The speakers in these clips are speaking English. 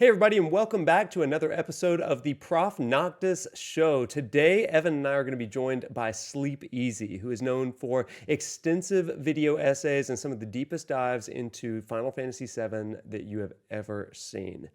Hey, everybody, and welcome back to another episode of the ProfNoctis Show. Today, Evan and I are going to be joined by Sleepezi, who is known for extensive video essays and some of the deepest dives into Final Fantasy VII that you have ever seen.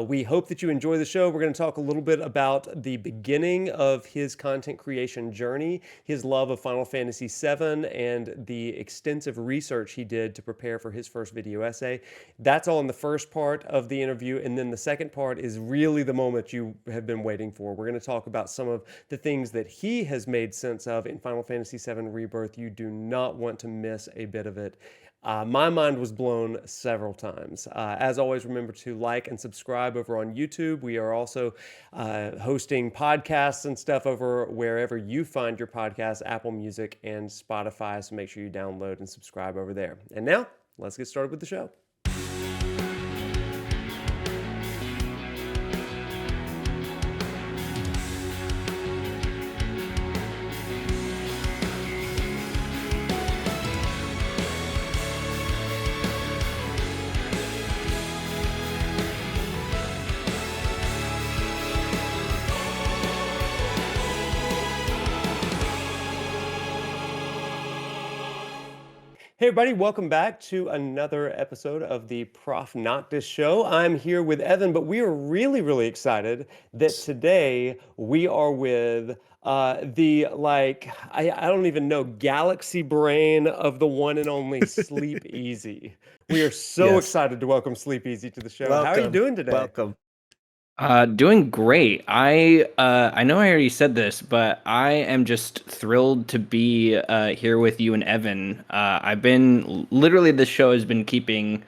We hope that you enjoy the show. We're going to talk a little bit about the beginning of his content creation journey, his love of Final Fantasy VII, and the extensive research he did to prepare for his first video essay. That's all in the first part of the interview, and then the second part is really the moment you have been waiting for. We're going to talk about some of the things that he has made sense of in Final Fantasy VII Rebirth. You do not want to miss a bit of it. My mind was blown several times. As always, remember to like and subscribe over on YouTube. We are also hosting podcasts and stuff over wherever you find your podcasts, Apple Music and Spotify. So make sure you download and subscribe over there. And now, let's get started with the show. Hey everybody, welcome back to another episode of the ProfNoctis Show. I'm here with Evan, but we are really excited that today we are with I don't even know, galaxy brain of the one and only Sleepezi. We are so excited to welcome Sleepezi to the show. Welcome. How are you doing today? Welcome. Doing great. I know I already said this, but I am just thrilled to be here with you and Evan. I've been literally, this show has been keeping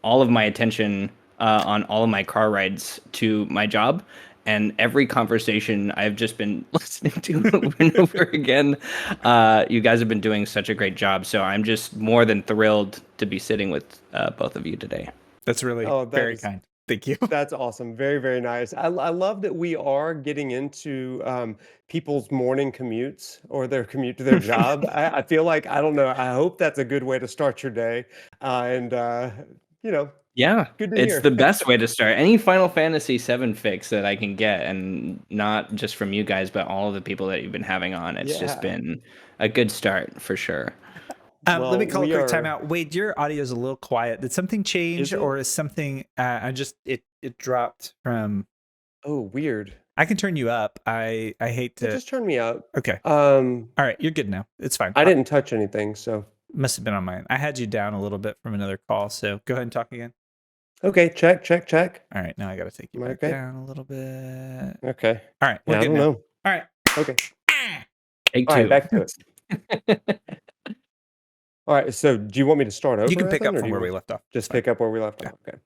all of my attention on all of my car rides to my job, and every conversation I've just been listening to over and over again. You guys have been doing such a great job, so I'm just more than thrilled to be sitting with both of you today. That's really very kind. Thank you. That's awesome. Very nice. I love that we are getting into people's morning commutes or their commute to their job. I feel like, I don't know, I hope that's a good way to start your day. Yeah, good to it's hear. the best way to start. Any Final Fantasy VII fix that I can get, and not just from you guys, but all of the people that you've been having on. It's just been a good start for sure. Let me call a quick timeout. Wade, your audio is a little quiet. Did something change, or is something? It dropped from. Oh, weird. I can turn you up. I hate to. Just turn me up. Okay. All right, you're good now. It's fine. I didn't touch anything, so must have been on mine. I had you down a little bit from another call, so go ahead and talk again. Okay. Check. All right, now I got to take you back down a little bit. Okay. All right. I don't know. All right. Okay. Take two. All right, back to it. All right, so do you want me to start over? You can pick up from where we left off. Just pick up where we left off. Okay.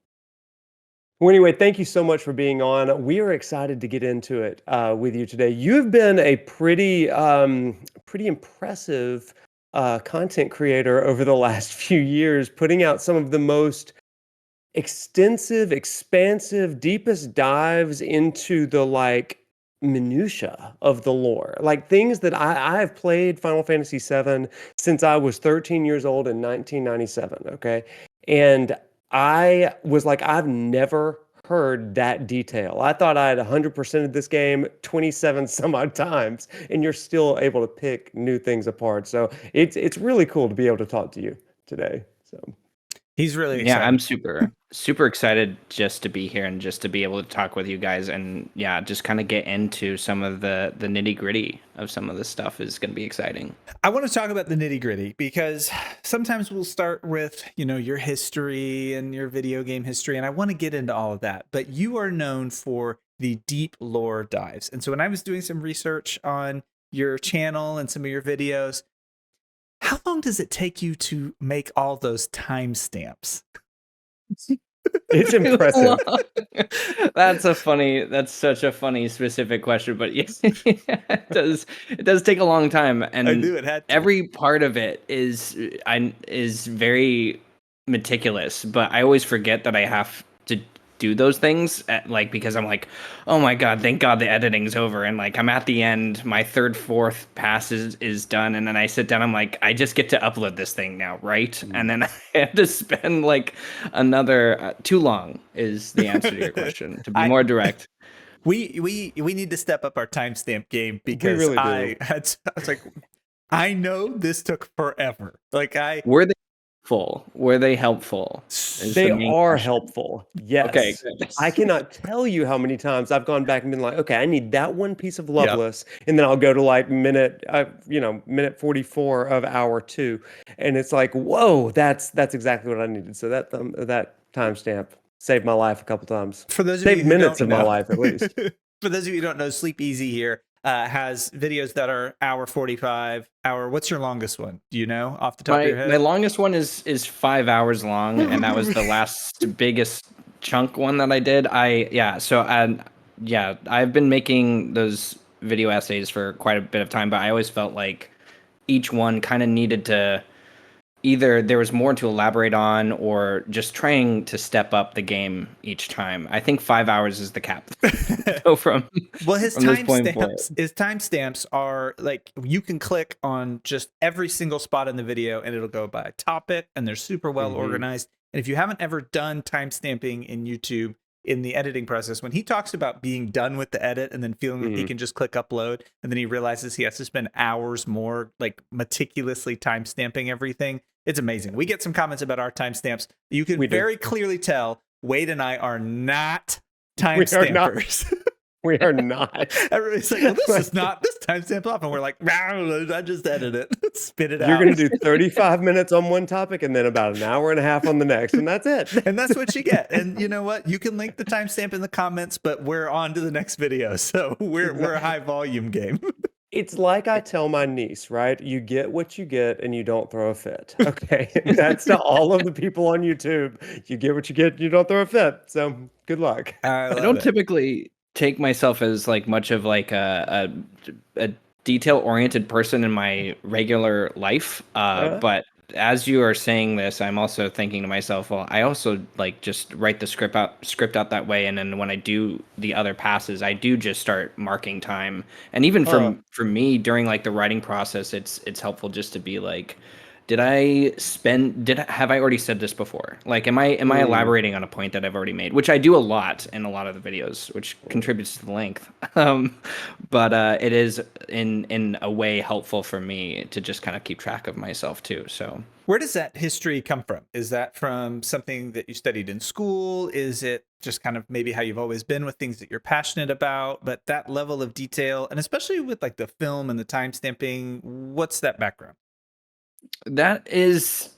Well, anyway, thank you so much for being on. We are excited to get into it with you today. You've been a pretty impressive content creator over the last few years, putting out some of the most extensive, expansive, deepest dives into the minutia of the lore, like things that I've played Final Fantasy VII since I was 13 years old in 1997. Okay, and I was like, I've never heard that detail. I thought I had 100% of this game 27 some odd times, and you're still able to pick new things apart. So it's really cool to be able to talk to you today. So he's really excited. Yeah, I'm super excited just to be here and just to be able to talk with you guys, and just kind of get into some of the nitty gritty of some of this stuff is going to be exciting. I want to talk about the nitty gritty because sometimes we'll start with, your history and your video game history, and I want to get into all of that, but you are known for the deep lore dives. And so when I was doing some research on your channel and some of your videos, how long does it take you to make all those timestamps? It's impressive. That's such a funny specific question, but yes, it does take a long time, and I knew it had to. Every part of it is very meticulous, but I always forget that I have to do those things like because I'm like, oh my god, thank God the editing's over, and like I'm at the end, my third, fourth pass is done, and then I sit down, I'm like, I just get to upload this thing now, right? And then I have to spend like another too long is the answer to your question. To be I more direct, we need to step up our timestamp game We because really do. I was like, I know this took forever. Like were they full? Were they helpful? Is the They main are question. helpful. Okay, Yes. good. I cannot tell you how many times I've gone back and been like, okay, I need that one piece of yeah. Loveless, and then I'll go to like minute 44 of hour 2, and it's like, whoa, that's exactly what I needed. So that timestamp saved my life a couple times. For those of you Saved who minutes don't of my know, life at least. for those of you who don't know, Sleep Easy here has videos that are hour 45, hour. What's your longest one? Do you know off the top of your My head? longest one is 5 hours long, and that was the last biggest chunk one that I did. I've been making those video essays for quite a bit of time, but I always felt like each one kind of needed to either there was more to elaborate on or just trying to step up the game each time. I think 5 hours is the cap. So Well, his from this point forward. timestamps are like you can click on just every single spot in the video and it'll go by topic, and they're super well organized. And if you haven't ever done timestamping in YouTube in the editing process, when he talks about being done with the edit and then feeling like he can just click upload, and then he realizes he has to spend hours more like meticulously timestamping everything, it's amazing. We get some comments about our timestamps. You can very clearly tell Wade and I are not timestampers. We are not. Everybody's like, well, this is not this timestamp off, and we're like, I just edit it, spit it out. You're going to do 35 minutes on one topic and then about an hour and a half on the next, and that's it. And that's what you get. And you know what? You can link the timestamp in the comments, but we're on to the next video, so we're a high volume game. It's like I tell my niece, right? You get what you get and you don't throw a fit. Okay. And that's to all of the people on YouTube. You get what you get and you don't throw a fit. So good luck. I don't typically take myself as like much of like a detail oriented person in my regular life. But as you are saying this, I'm also thinking to myself, well, I also like just write the script out that way, and then when I do the other passes, I do just start marking time. And even for me during like the writing process, it's helpful just to be like, have I already said this before? Like, am I elaborating on a point that I've already made? Which I do a lot in a lot of the videos, which contributes to the length. But it is in a way helpful for me to just kind of keep track of myself too. So where does that history come from? Is that from something that you studied in school? Is it just kind of maybe how you've always been with things that you're passionate about? But that level of detail, and especially with like the film and the timestamping, what's that background? that is,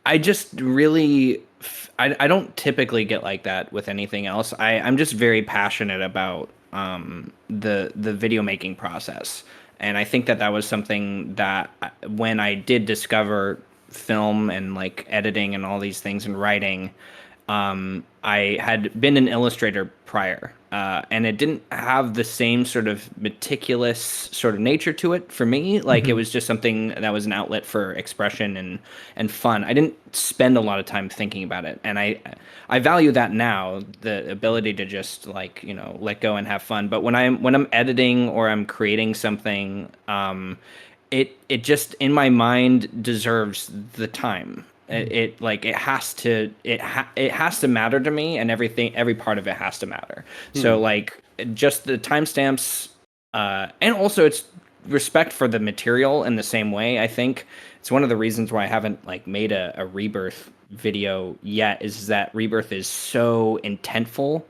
I just really, I don't typically get like that with anything else. I'm just very passionate about the video making process, and I think that was something that when I did discover film and like editing and all these things and writing, I had been an illustrator prior, and it didn't have the same sort of meticulous sort of nature to it for me. Like it was just something that was an outlet for expression and fun. I didn't spend a lot of time thinking about it, and I value that now, the ability to just like let go and have fun. But when I'm editing or I'm creating something, it just in my mind deserves the time. It has to matter to me, and every part of it has to matter. So like just the timestamps, and also it's respect for the material in the same way. I think it's one of the reasons why I haven't like made a Rebirth video yet, is that Rebirth is so intentful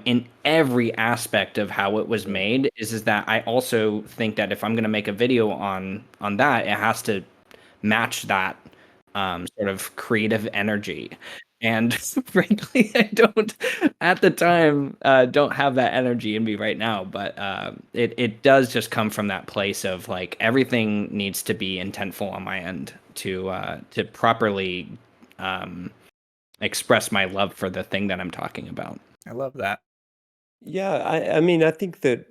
in every aspect of how it was made. Is that I also think that if I'm going to make a video on that, it has to match that sort of creative energy. And frankly, I don't at the time don't have that energy in me right now. But it does just come from that place of like everything needs to be intentful on my end to properly express my love for the thing that I'm talking about. I love that. Yeah, I mean, I think that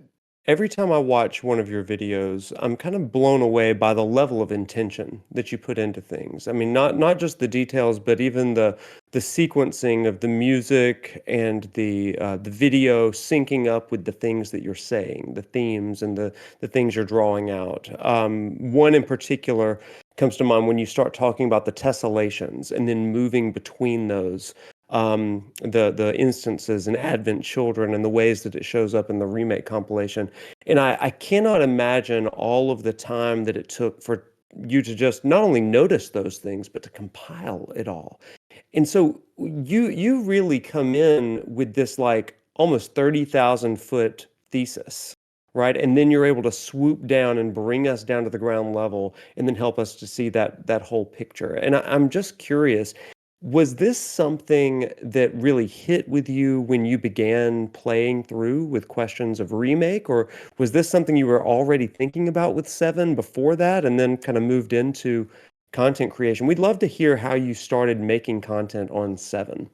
every time I watch one of your videos, I'm kind of blown away by the level of intention that you put into things. I mean, not just the details, but even the sequencing of the music and the video syncing up with the things that you're saying, the themes and the things you're drawing out. One in particular comes to mind when you start talking about the tessellations and then moving between those, the instances and Advent Children and the ways that it shows up in the remake compilation. And I cannot imagine all of the time that it took for you to just not only notice those things, but to compile it all. And so you really come in with this like almost 30,000 foot thesis, right? And then you're able to swoop down and bring us down to the ground level and then help us to see that whole picture. And I'm just curious, was this something that really hit with you when you began playing through with questions of remake, or was this something you were already thinking about with 7 before that and then kind of moved into content creation? We'd love to hear how you started making content on 7.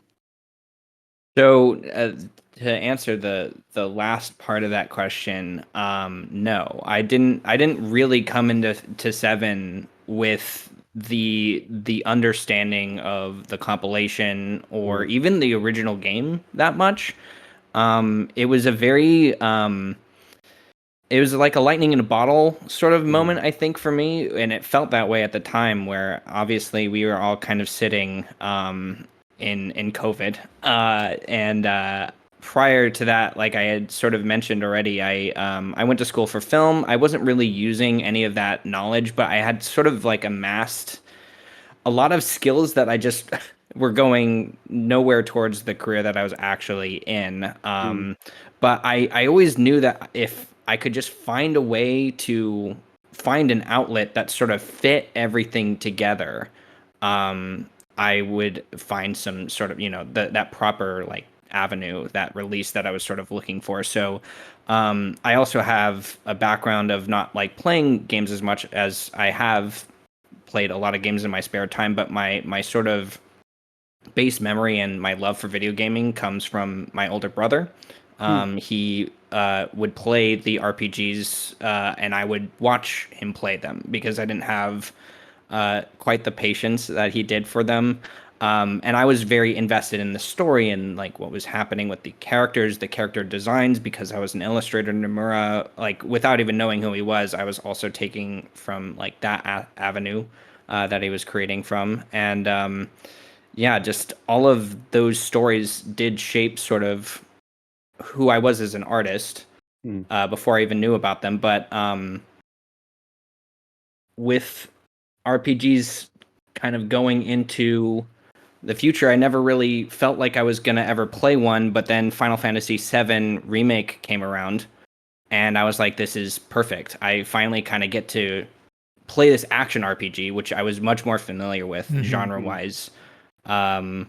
So to answer the last part of that question, no, I didn't really come into seven with the understanding of the compilation or Mm, even the original game that much. It was a very it was like a lightning in a bottle sort of mhm, moment, I think, for me, and it felt that way at the time, where obviously we were all kind of sitting in COVID, and prior to that, like I had sort of mentioned already, I went to school for film. I wasn't really using any of that knowledge, but I had sort of like amassed a lot of skills that I just were going nowhere towards the career that I was actually in. mm, But I always knew that if I could just find a way to find an outlet that sort of fit everything together, um, I would find some sort of, that proper like avenue, that release that I was sort of looking for. So I also have a background of not like playing games as much as I have played a lot of games in my spare time, but my sort of base memory and my love for video gaming comes from my older brother. mm, He would play the RPGs, and I would watch him play them because I didn't have quite the patience that he did for them. And I was very invested in the story and like what was happening with the characters, the character designs, because I was an illustrator, Nomura. Like without even knowing who he was, I was also taking from like that avenue that he was creating from. And yeah, just all of those stories did shape sort of who I was as an artist mm, before I even knew about them. But with RPGs kind of going into the future, I never really felt like I was going to ever play one, but then Final Fantasy VII Remake came around, and I was like, this is perfect. I finally kind of get to play this action RPG, which I was much more familiar with Hmm. mm, genre-wise. Um,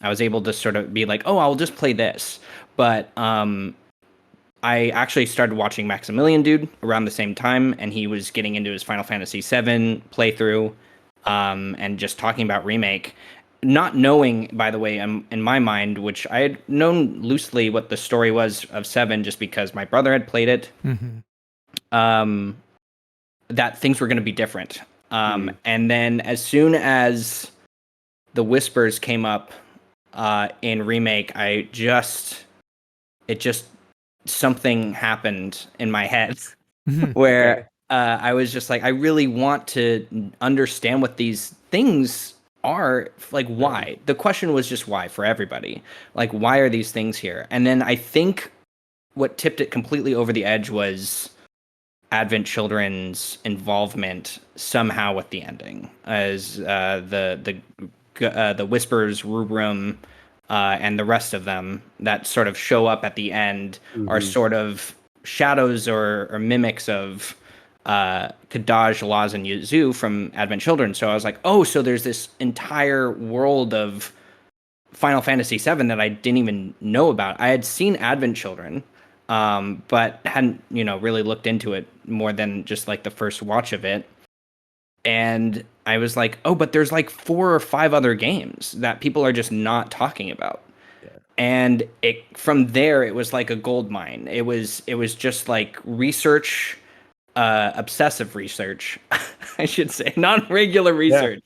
I was able to sort of be like, oh, I'll just play this. But I actually started watching Maximilian Dude around the same time, and he was getting into his Final Fantasy VII playthrough, and just talking about remake, not knowing, by the way, in my mind, which I had known loosely what the story was of Seven, just because my brother had played it, Hmm. um, that things were going to be different. mm, And then as soon as the whispers came up in remake, it just something happened in my head Hmm. where okay. I was just like, I really want to understand what these things are. Like, Yeah. why? The question was just why for everybody. Like, why are these things here? And then I think what tipped it completely over the edge was Advent Children's involvement somehow with the ending, as the Whispers, Rubrum, and the rest of them that sort of show up at the end are Mhm. sort of shadows or mimics of Kadaj, Laz, and Yuzu from Advent Children. So I was like, oh, so there's this entire world of Final Fantasy VII that I didn't even know about. I had seen Advent Children, but hadn't really looked into it more than just like the first watch of it. And I was like, oh, but there's like 4 or 5 other games that people are just not talking about. Yeah. and it from there it was like a gold mine. It was just like research, obsessive research, I should say, non-regular Yeah. research.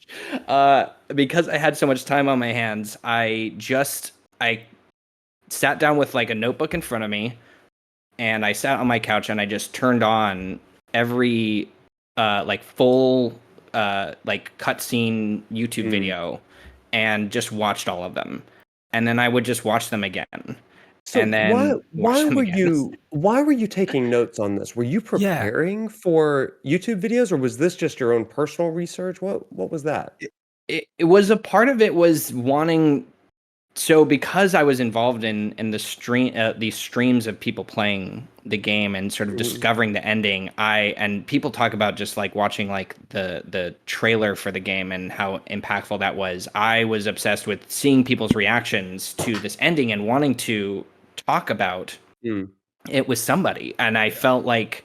Because I had so much time on my hands, I sat down with like a notebook in front of me, and I sat on my couch and I just turned on every like full like cutscene YouTube Mm. video and just watched all of them. And then I would just watch them again So and then watch them again. why were you taking notes on this? Were you Yeah. preparing for YouTube videos, or was this just your own personal research? What was that? It was a part of it was wanting, so because I was involved in the stream, these streams of people playing the game and sort of Mhm. discovering the ending, and people talk about just like watching like the trailer for the game and how impactful that was. I was obsessed with seeing people's reactions to this ending and wanting to talk about Mm. it with somebody. And I felt like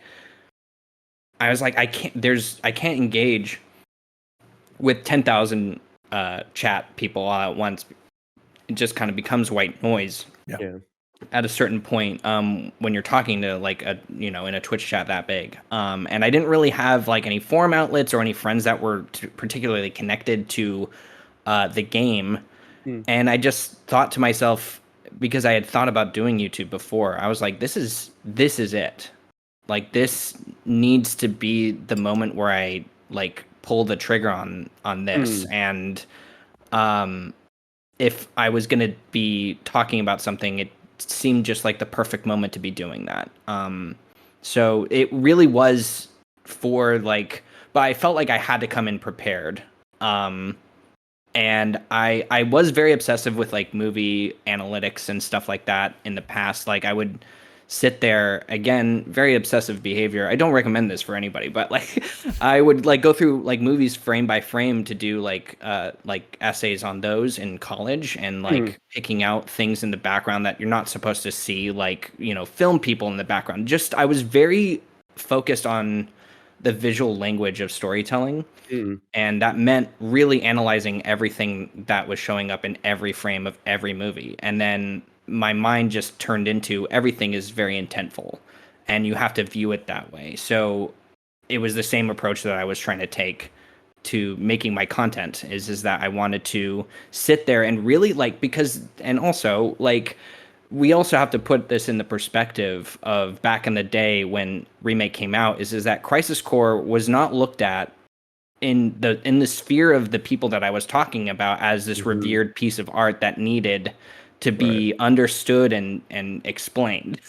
I was like, I can't engage with 10,000 chat people all at once. It just kind of becomes white noise Yeah. at a certain point, when you're talking to like a, you know, in a Twitch chat that big. And I didn't really have like any forum outlets or any friends that were particularly connected to the game. Mm. And I just thought to myself, because I had thought about doing YouTube before, I was like, this is it. Like, this needs to be the moment where I like pull the trigger on this. Mm. And um if I was going to be talking about something, it seemed just like the perfect moment to be doing that. So it really was for like, but I felt like I had to come in prepared. Um, and I was very obsessive with like movie analytics and stuff like that in the past. Like I would sit there, again, very obsessive behavior. I don't recommend this for anybody, but like I would like go through like movies frame by frame to do like essays on those in college, and Mm. like picking out things in the background that you're not supposed to see, like, you know, film people in the background. Just I was very focused on the visual language of storytelling, Mm. and that meant really analyzing everything that was showing up in every frame of every movie. And then my mind just turned into everything is very intentful, and you have to view it that way. So it was the same approach that I was trying to take to making my content, is that I wanted to sit there and really like, because, and also like, we also have to put this in the perspective of back in the day when Remake came out, is that Crisis Core was not looked at in the sphere of the people that I was talking about as this Mhm. revered piece of art that needed to Right. be understood and explained.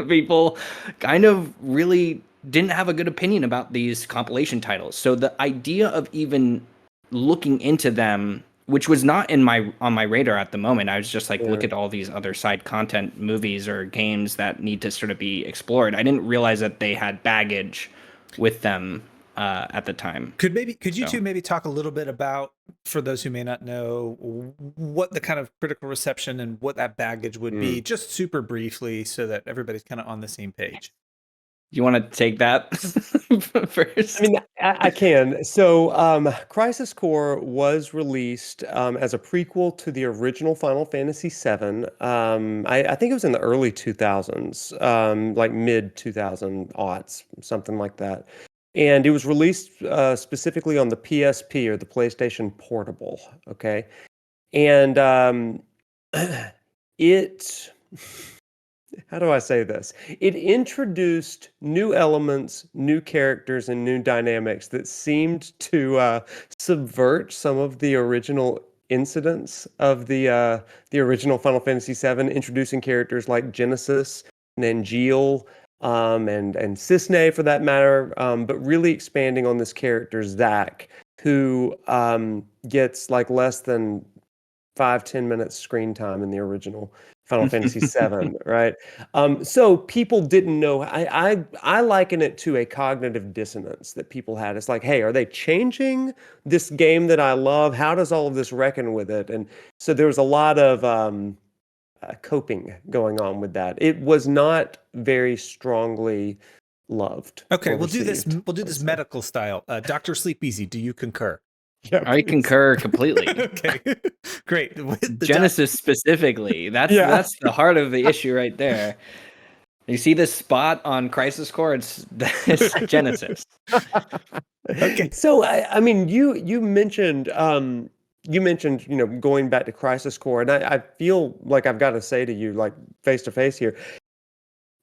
People kind of really didn't have a good opinion about these compilation titles. So the idea of even looking into them, which was not in my on my radar at the moment, I was just like, Yeah. look at all these other side content movies or games that need to sort of be explored. I didn't realize that they had baggage with them at the time. Could you So two maybe talk a little bit about, for those who may not know, what the kind of critical reception and what that baggage would be, Mm. just super briefly, so that everybody's kind of on the same page? you want to take that I first? mean, I can. So, Crisis Core was released as a prequel to the original Final Fantasy VII. I think it was in the early 2000s, like mid 2000 aughts, something like that. And it was released specifically on the PSP, or the PlayStation Portable. Okay. And it, how do I say this? It introduced new elements, new characters, and new dynamics that seemed to subvert some of the original incidents of the original Final Fantasy VII, introducing characters like Genesis and Angeal, and Cisne for that matter, but really expanding on this character Zack, who gets like less than 5-10 minutes screen time in the original Final Fantasy VII, right? So people didn't know. I liken it to a cognitive dissonance that people had. It's like, hey, are they changing this game that I love? How does all of this reckon with it? And so there was a lot of coping going on with that. It was not very strongly loved Okay, or we'll do this. received, We'll do I would this say. medical style. Dr. Sleepezi, do you concur? Yeah, I please. concur completely. Okay, great. With the Genesis specifically. Yeah. That's the heart of the issue right there. You see this spot on Crisis Core? It's Genesis. Okay. So I mean, you mentioned going back to Crisis Core, and I feel like I've got to say to you, like face to face here,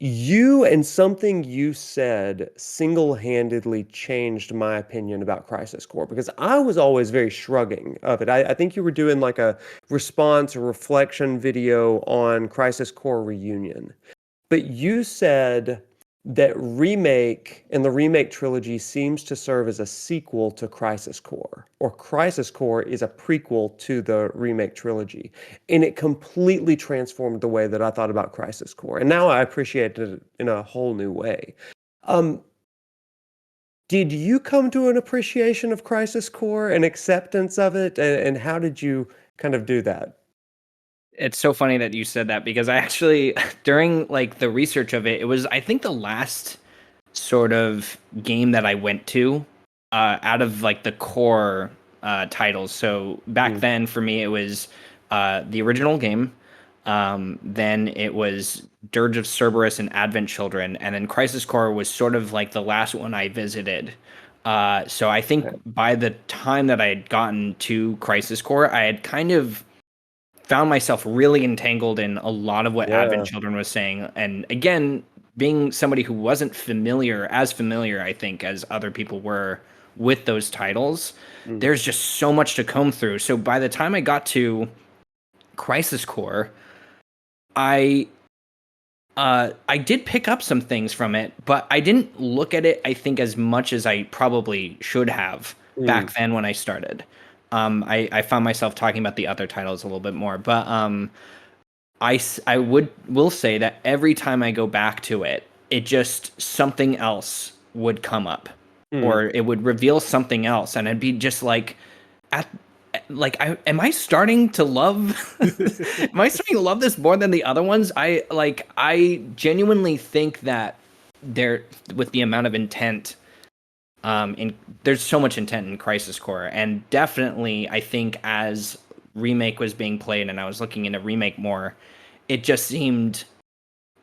you and something you said single-handedly changed my opinion about Crisis Core because I was always very shrugging of it. I think you were doing like a response or reflection video on Crisis Core Reunion. But you said that remake and the remake trilogy seems to serve as a sequel to Crisis Core, or Crisis Core is a prequel to the remake trilogy. And it completely transformed the way that I thought about Crisis Core. And now I appreciate it in a whole new way. Um, did you come to an appreciation of Crisis Core and acceptance of it? And how did you kind of do that? It's so funny that you said that because I actually, during like the research of it, it was, I think, the last sort of game that I went to out of like the core titles. So back then for me, it was the original game. Then it was Dirge of Cerberus and Advent Children. And then Crisis Core was sort of like the last one I visited. So I think by the time that I had gotten to Crisis Core, I had kind of found myself really entangled in a lot of what Advent Children was saying. And again, being somebody who wasn't as familiar, I think, as other people were with those titles, there's just so much to comb through. So by the time I got to Crisis Core, I did pick up some things from it, but I didn't look at it, I think, as much as I probably should have back then when I started. I found myself talking about the other titles a little bit more, but I will say that every time I go back to it, it just something else would come up, or it would reveal something else, and I'd be just like, am I starting to love? Am I starting to love this more than the other ones? I genuinely think that there, with the amount of intent, there's so much intent in Crisis Core, and definitely I think as remake was being played and I was looking into remake more, it just seemed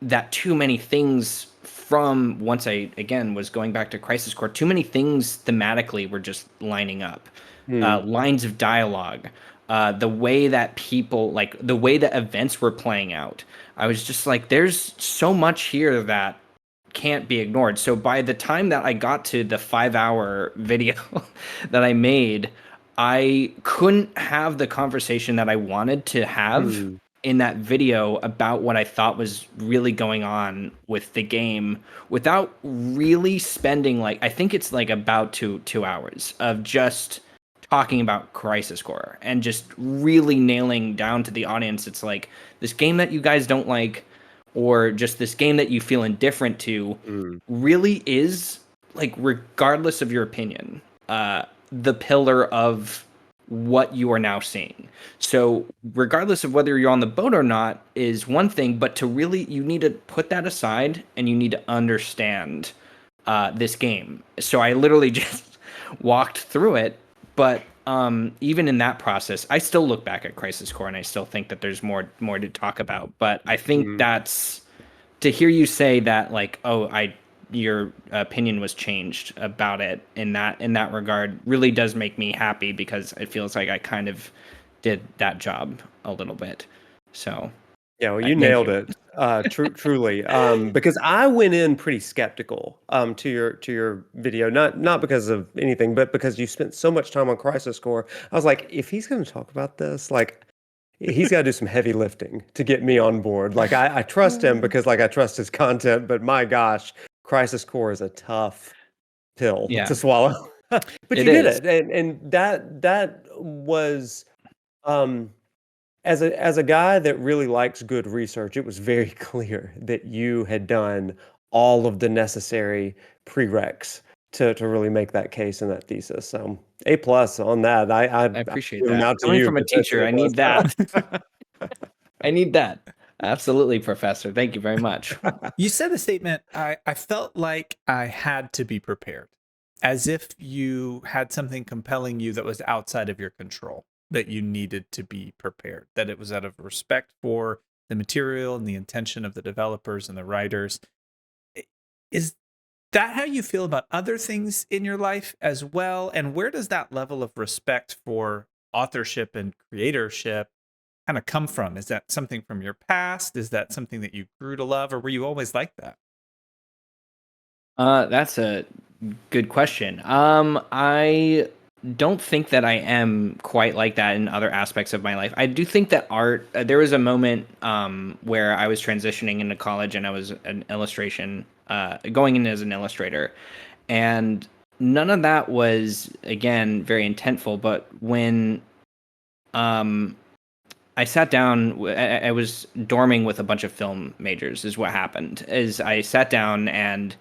that too many things from once I again was going back to Crisis Core, too many things thematically were just lining up. Lines of dialogue, the way that people, like the way that events were playing out. I was just like, there's so much here that can't be ignored. So by the time that I got to the 5-hour video that I made, I couldn't have the conversation that I wanted to have in that video about what I thought was really going on with the game without really spending, like, I think it's like about 2 hours of just talking about Crisis Core and just really nailing down to the audience. It's like, this game that you guys don't like, or just this game that you feel indifferent to, really is, like, regardless of your opinion, the pillar of what you are now seeing. So regardless of whether you're on the boat or not is one thing, but to really, you need to put that aside and you need to understand this game. So I literally just walked through it, but even in that process, I still look back at Crisis Core and I still think that there's more to talk about. But I think that's, to hear you say that, like, your opinion was changed about it in that regard, really does make me happy, because it feels like I kind of did that job a little bit. So Yeah, well, you nailed it. Truly, because I went in pretty skeptical to your video, not because of anything, but because you spent so much time on Crisis Core. I was like, if he's going to talk about this, like, he's got to do some heavy lifting to get me on board. Like, I trust him because, like, I trust his content, but my gosh, Crisis Core is a tough pill to swallow. But it you did is. it, and that was. As a guy that really likes good research, it was very clear that you had done all of the necessary prereqs to really make that case in that thesis. So A plus on that. I I appreciate give them that. out to Coming you, from a but that's teacher, A I plus. need that. I need that. Absolutely, Professor. Thank you very much. You said a statement. I felt like I had to be prepared. as if you had something compelling you that was outside of your control, that you needed to be prepared, that it was out of respect for the material and the intention of the developers and the writers. Is that how you feel about other things in your life as well? And where does that level of respect for authorship and creatorship kind of come from? Is that something from your past? Is that something that you grew to love, or were you always like that? That's a good question. I don't think that I am quite like that in other aspects of my life. I do think that art. There was a moment where I was transitioning into college, and I was an illustration, going in as an illustrator, and none of that was again very intentful. But when um, I sat down, I was dorming with a bunch of film majors. Is what happened. Is I sat down and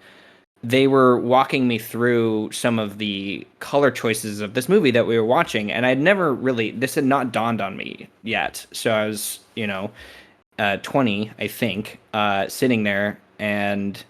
they were walking me through some of the color choices of this movie that we were watching, and I'd never really, this had not dawned on me yet. So I was, 20, I think, sitting there, and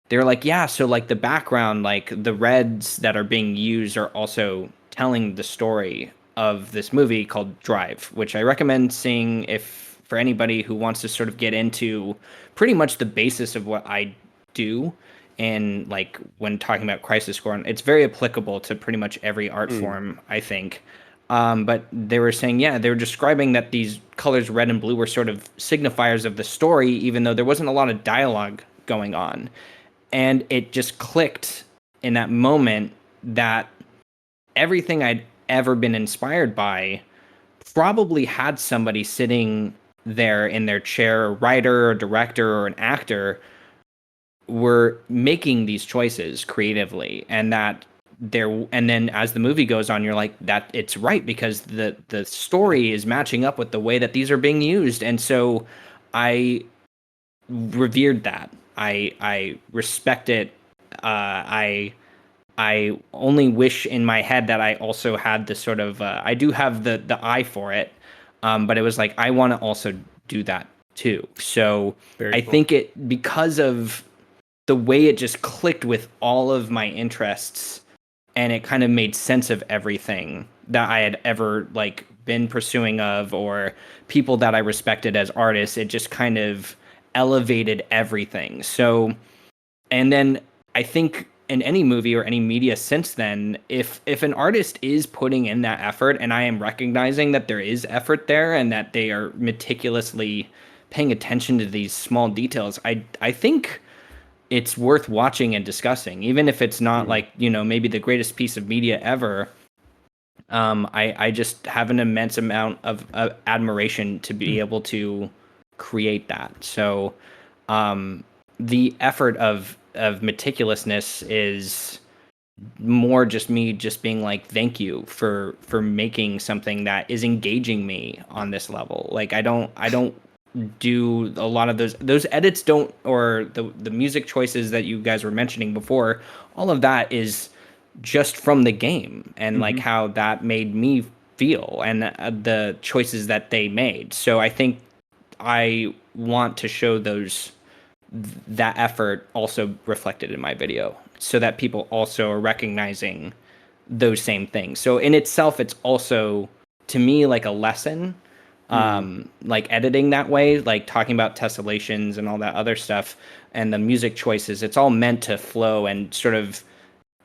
they were like, yeah, so like the background, like the reds that are being used are also telling the story of this movie called Drive, which I recommend seeing if for anybody who wants to sort of get into pretty much the basis of what I do. And like when talking about crisis score, it's very applicable to pretty much every art Mm. form, I think. But they were saying, yeah, they were describing that these colors, red and blue, were sort of signifiers of the story, even though there wasn't a lot of dialogue going on. And it just clicked in that moment that everything I'd ever been inspired by probably had somebody sitting there in their chair, a writer, or director, or an actor, were making these choices creatively, and that there, and then as the movie goes on, you're like, that it's right because the story is matching up with the way that these are being used. And so I revered that. I respect it. I only wish in my head that I also had this sort of I do have the eye for it, but it was like I want to also do that too. So Very I cool. think it, because of the way it just clicked with all of my interests, and it kind of made sense of everything that I had ever like been pursuing of, or people that I respected as artists. It just kind of elevated everything. So, and then I think in any movie or any media since then, if an artist is putting in that effort, and I am recognizing that there is effort there and that they are meticulously paying attention to these small details, I think it's worth watching and discussing, even if it's not Mm. like, maybe the greatest piece of media ever. I just have an immense amount of admiration to be able to create that. So the effort of meticulousness is more just me just being like, thank you for making something that is engaging me on this level. Like I don't do a lot of those edits, don't, or the music choices that you guys were mentioning before. All of that is just from the game, and like Hmm. how that made me feel, and the choices that they made. So I think I want to show that effort also reflected in my video, so that people also are recognizing those same things. So in itself, it's also, to me, like a lesson, Mm. like editing that way, like talking about tessellations and all that other stuff, and the music choices. It's all meant to flow and sort of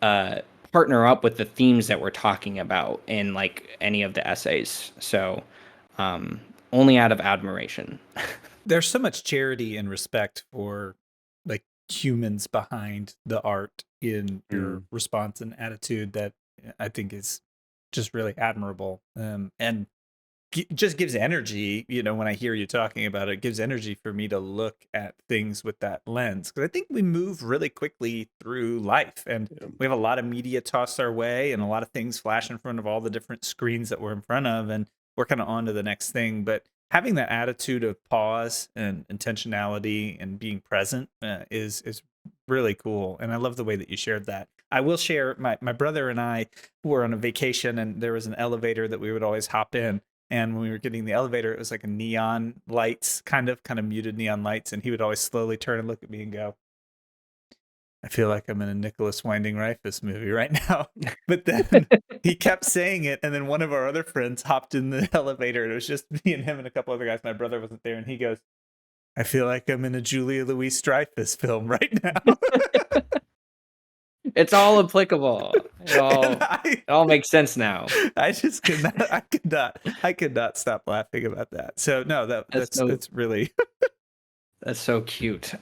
uh, partner up with the themes that we're talking about in like any of the essays. So um, only out of admiration. There's so much charity and respect for like humans behind the art in your Mm. response and attitude that I think is just really admirable. And just gives energy, when I hear you talking about it, it gives energy for me to look at things with that lens, because I think we move really quickly through life, and Yeah. we have a lot of media tossed our way and a lot of things flash in front of all the different screens that we're in front of, and we're kind of on to the next thing. But having that attitude of pause and intentionality and being present is really cool, and I love the way that you shared that. I will share, my brother and I were on a vacation, and there was an elevator that we would always hop in, and when we were getting the elevator, it was like a neon lights, kind of muted neon lights. And he would always slowly turn and look at me and go, I feel like I'm in a Nicholas Winding Refn movie right now. But then he kept saying it, and then one of our other friends hopped in the elevator, and it was just me and him and a couple other guys. My brother wasn't there, and he goes, I feel like I'm in a Julia Louis-Dreyfus film right now. It's all applicable. It And all makes sense now. I just could not. I could not stop laughing about that. So no, that's really. That's so cute.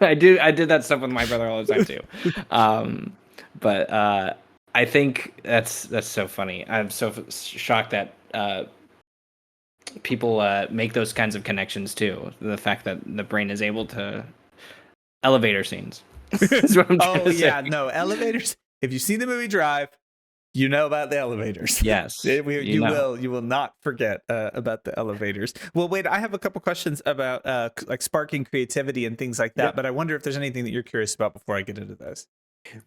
I did that stuff with my brother all the time too. But I think that's so funny. I'm so shocked that people make those kinds of connections too. The fact that the brain is able to elevator scenes. That's what I'm trying to say. No, elevators. If you've seen the movie Drive, you know about the elevators. Yes, you will not forget about the elevators. Well, wait, I have a couple questions about like sparking creativity and things like that, but I wonder if there's anything that you're curious about before I get into those.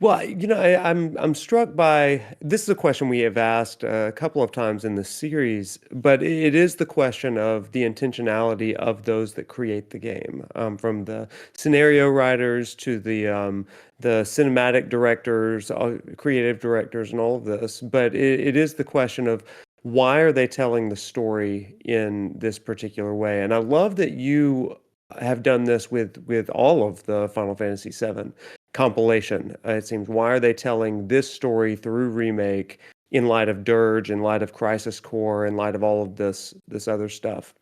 Well, I'm struck by this is a question we have asked a couple of times in the series, but it is the question of the intentionality of those that create the game, from the scenario writers to the cinematic directors, creative directors, and all of this. But it is the question of why are they telling the story in this particular way? And I love that you have done this with all of the Final Fantasy VII compilation. It seems, why are they telling this story through remake in light of Dirge, in light of Crisis Core, in light of all of this other stuff?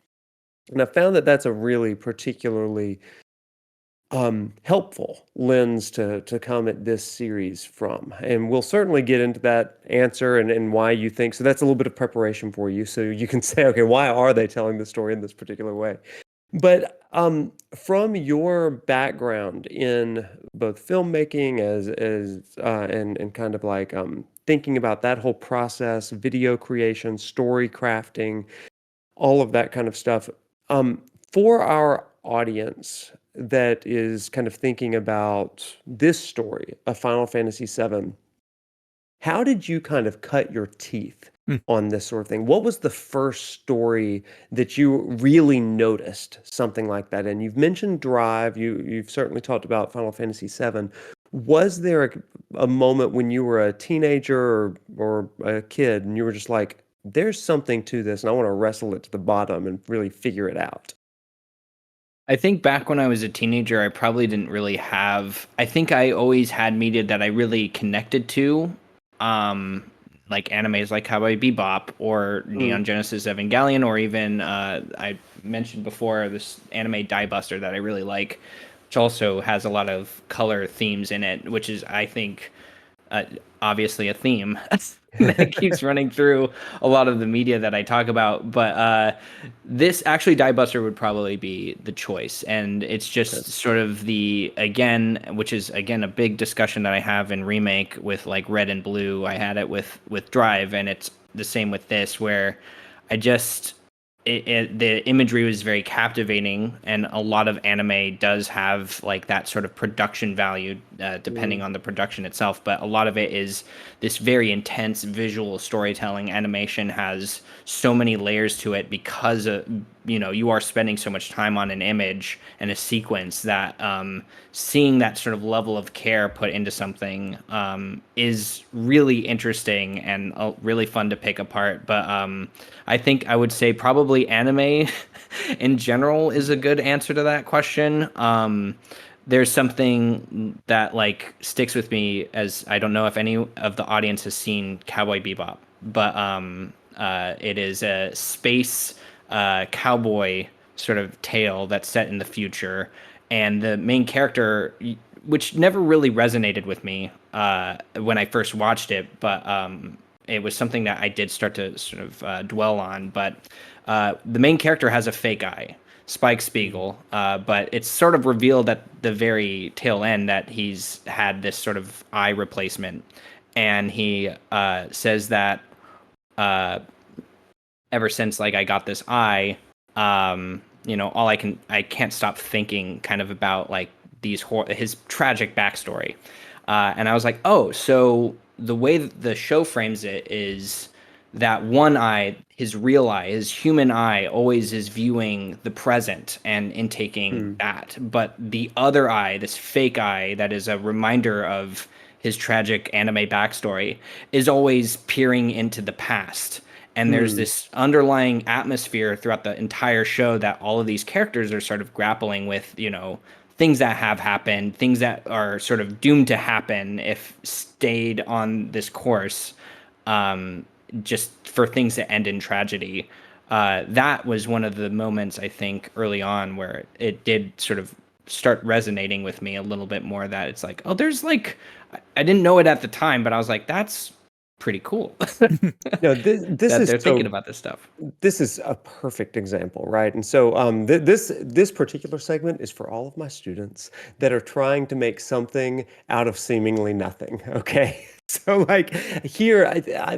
And I found that that's a really particularly helpful lens to come at this series from. And we'll certainly get into that answer and why you think so. That's a little bit of preparation for you, so you can say, okay, why are they telling the story in this particular way? But from your background in both filmmaking and kind of like thinking about that whole process, video creation, story crafting, all of that kind of stuff, for our audience that is kind of thinking about this story of Final Fantasy VII, how did you kind of cut your teeth on this sort of thing? What was the first story that you really noticed something like that? And you've mentioned Drive. You've certainly talked about Final Fantasy VII. Was there a moment when you were a teenager or a kid and you were just like, there's something to this and I want to wrestle it to the bottom and really figure it out? I think back when I was a teenager, I probably didn't really have. I think I always had media that I really connected to, like animes like Cowboy Bebop or Neon Genesis Evangelion, or even I mentioned before this anime Die Buster that I really like, which also has a lot of color themes in it, which is, I think, obviously a theme that keeps running through a lot of the media that I talk about. But this actually, Die Buster would probably be the choice. And it's just sort of which is again a big discussion that I have in Remake with like Red and Blue. I had it with Drive, and it's the same with this, where I just the imagery was very captivating, and a lot of anime does have like that sort of production value, depending on the production itself. But a lot of it is this very intense visual storytelling. Animation has so many layers to it because you are spending so much time on an image and a sequence that seeing that sort of level of care put into something is really interesting and really fun to pick apart. But I think I would say probably anime in general is a good answer to that question. There's something that like sticks with me, as I don't know if any of the audience has seen Cowboy Bebop, but it is a space cowboy sort of tale that's set in the future, and the main character, which never really resonated with me when I first watched it, but it was something that I did start to sort of dwell on. But the main character has a fake eye, Spike Spiegel, but it's sort of revealed at the very tail end that he's had this sort of eye replacement, and he says that ever since like I got this eye, I can't stop thinking kind of about like his tragic backstory, and I was like, oh, so the way that the show frames it is that one eye, his real eye, his human eye, always is viewing the present and intaking that. But the other eye, this fake eye that is a reminder of his tragic anime backstory, is always peering into the past. And there's this underlying atmosphere throughout the entire show that all of these characters are sort of grappling with, things that have happened, things that are sort of doomed to happen if stayed on this course, just for things that end in tragedy. That was one of the moments, I think, early on where it did sort of start resonating with me a little bit more, that it's like, oh, there's like, I didn't know it at the time, but I was like, that's pretty cool. No, this That is they're thinking about this stuff. this is a perfect example, right? And so this particular segment is for all of my students that are trying to make something out of seemingly nothing. Okay, so like here,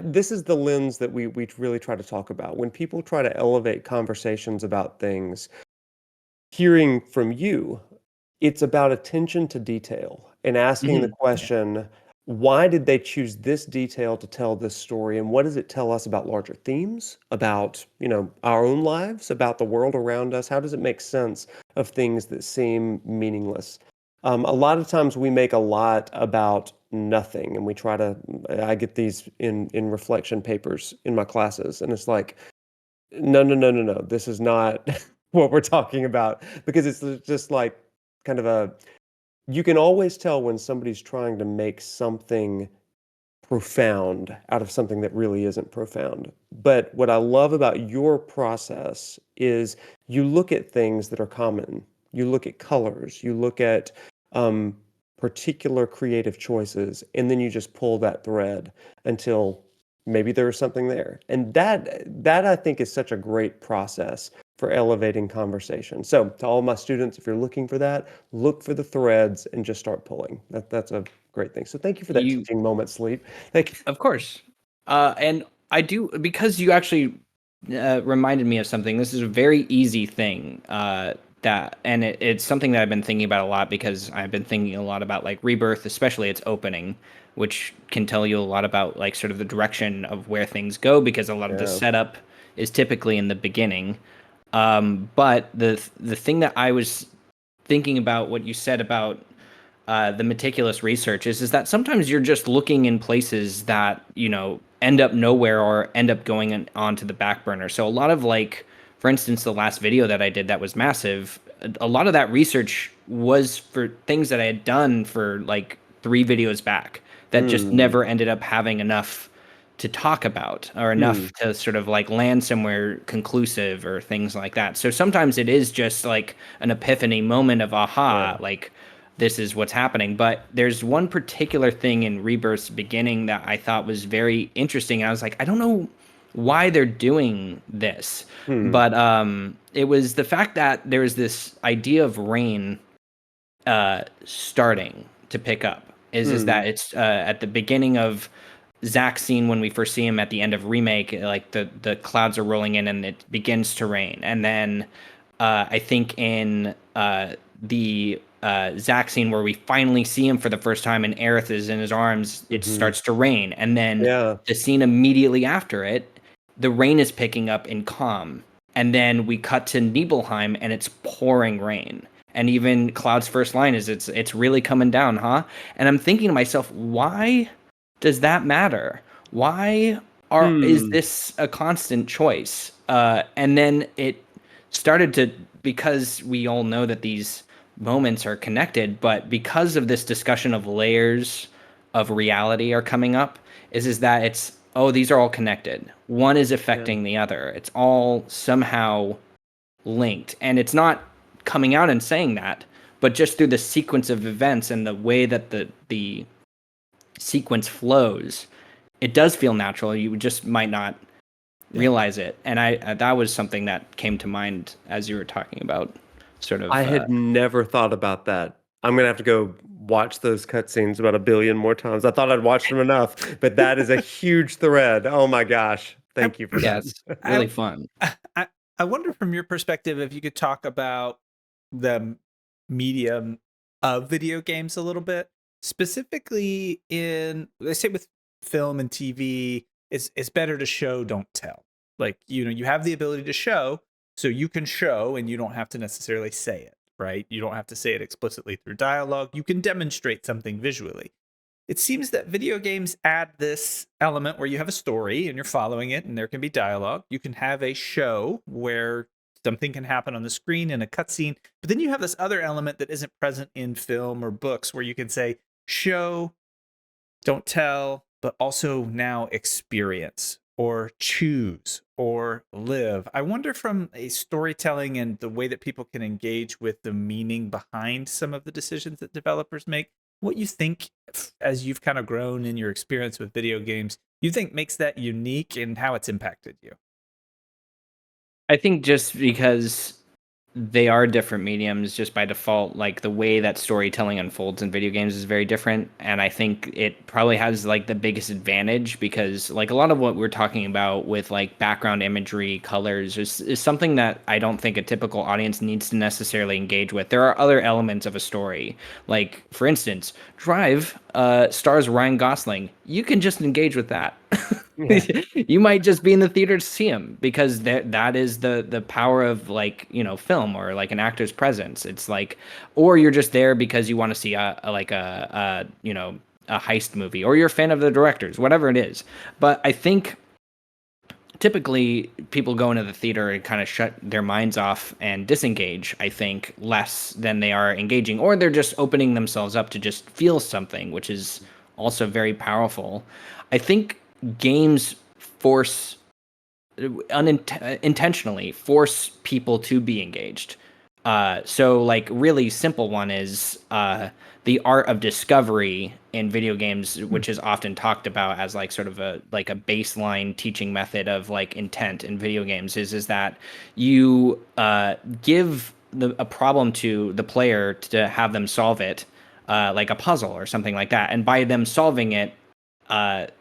this is the lens that we really try to talk about when people try to elevate conversations about things. Hearing from you, it's about attention to detail and asking the question, why did they choose this detail to tell this story? And what does it tell us about larger themes, about, our own lives, about the world around us? How does it make sense of things that seem meaningless? A lot of times we make a lot about nothing, and I get these in reflection papers in my classes, and it's like, no, no, no, no, no. This is not what we're talking about, because it's just like kind of you can always tell when somebody's trying to make something profound out of something that really isn't profound. But what I love about your process is you look at things that are common. You look at colors, you look at um, particular creative choices, and then you just pull that thread until maybe there is something there. And that I think is such a great process for elevating conversation. So to all my students, if you're looking for that, look for the threads and just start pulling. That's a great thing. So thank you for that You, teaching moment, Sleep. Thank you. of course. And I do, because you actually reminded me of something. This is a very easy thing, and it's something that I've been thinking about a lot, because I've been thinking a lot about like Rebirth, especially its opening, which can tell you a lot about like sort of the direction of where things go, because a lot of the Yeah. setup is typically in the beginning. But the thing that I was thinking about, what you said about the meticulous research, is that sometimes you're just looking in places that end up nowhere or end up going onto the back burner. So a lot of, like, for instance, the last video that I did that was massive, a lot of that research was for things that I had done for like 3 videos back that just Mm, never ended up having enough to talk about, or mm, enough to sort of like land somewhere conclusive or things like that. So sometimes it is just like an epiphany moment of aha, yeah. like this is what's happening. But there's one particular thing in Rebirth's beginning that I thought was very interesting. I was like, I don't know why they're doing this, Hmm. but it was the fact that there's this idea of rain starting to pick up. Is Hmm. that it's at the beginning of Zach's scene, when we first see him at the end of Remake, like the clouds are rolling in and it begins to rain. And then I think in the Zach scene where we finally see him for the first time and Aerith is in his arms, it Hmm. starts to rain. And then Yeah. the scene immediately after it, the rain is picking up in calm. And then we cut to Nibelheim and it's pouring rain. And even Cloud's first line is it's really coming down, huh? And I'm thinking to myself, why does that matter? Why is Hmm. this a constant choice? And then it started to, because we all know that these moments are connected, but because of this discussion of layers of reality are coming up, is that it's, oh, these are all connected. One is Yeah. affecting the other. It's all somehow linked, and it's not coming out and saying that, but just through the sequence of events and the way that the sequence flows, it does feel natural. You just might not Yeah. realize it. And I that was something that came to mind as you were talking about sort I of had never thought about that. I'm gonna have to go watch those cutscenes about a billion more times. I thought I'd watched them enough, but that is a huge thread. Oh my gosh. I, Thank you for yeah, that. it's I, really fun. I, I wonder from your perspective if you could talk about the medium of video games a little bit, specifically in, let's say, with film and TV. it's better to show, don't tell. Like, you have the ability to show, so you can show and you don't have to necessarily say it, right? You don't have to say it explicitly through dialogue. You can demonstrate something visually. It seems that video games add this element where you have a story and you're following it and there can be dialogue. You can have a show where something can happen on the screen in a cutscene, but then you have this other element that isn't present in film or books where you can say show, don't tell, but also now experience or choose or live. I wonder, from a storytelling and the way that people can engage with the meaning behind some of the decisions that developers make, what you think, as you've kind of grown in your experience with video games, you think makes that unique and how it's impacted you. I think just because they are different mediums just by default, like the way that storytelling unfolds in video games is very different, and I think it probably has like the biggest advantage because like a lot of what we're talking about with like background imagery, colors is something that I don't think a typical audience needs to necessarily engage with. There are other elements of a story, like for instance Drive stars Ryan Gosling. You can just engage with that. Yeah. You might just be in the theater to see him because that is the power of like film or like an actor's presence. It's like, or you're just there because you want to see a heist movie, or you're a fan of the directors, whatever it is. But I think typically people go into the theater and kind of shut their minds off and disengage, I think, less than they are engaging, or they're just opening themselves up to just feel something, which is also very powerful. I think games force intentionally force people to be engaged. So like really simple one is the art of discovery in video games, which is often talked about as like sort of a baseline teaching method of like intent in video games is that you give a problem to the player to have them solve it, like a puzzle or something like that, and by them solving it,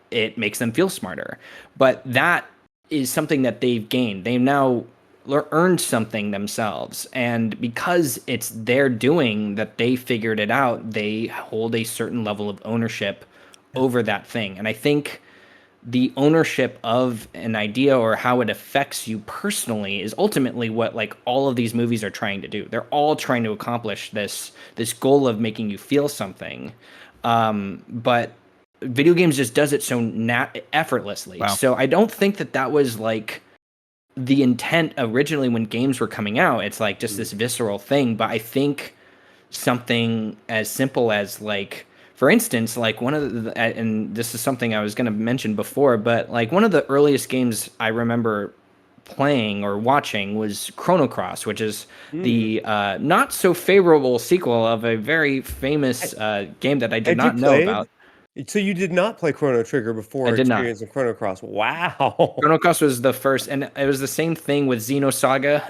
it makes them feel smarter. But that is something that they've gained. They've now earned something themselves. And because it's their doing that they figured it out, they hold a certain level of ownership over that thing. And I think the ownership of an idea or how it affects you personally is ultimately what like all of these movies are trying to do. They're all trying to accomplish this goal of making you feel something. But video games just does it so effortlessly. Wow. So I don't think that was like the intent originally when games were coming out. It's like just this visceral thing. But I think something as simple as like, for instance, like one of the, and this is something I was going to mention before, but like one of the earliest games I remember playing or watching was Chrono Cross, which is the not so favorable sequel of a very famous game that I did Had you not know played? about. So you did not play Chrono Trigger I before did not. experiencing Chrono Cross. Wow. Chrono Cross was the first, and it was the same thing with Xenosaga.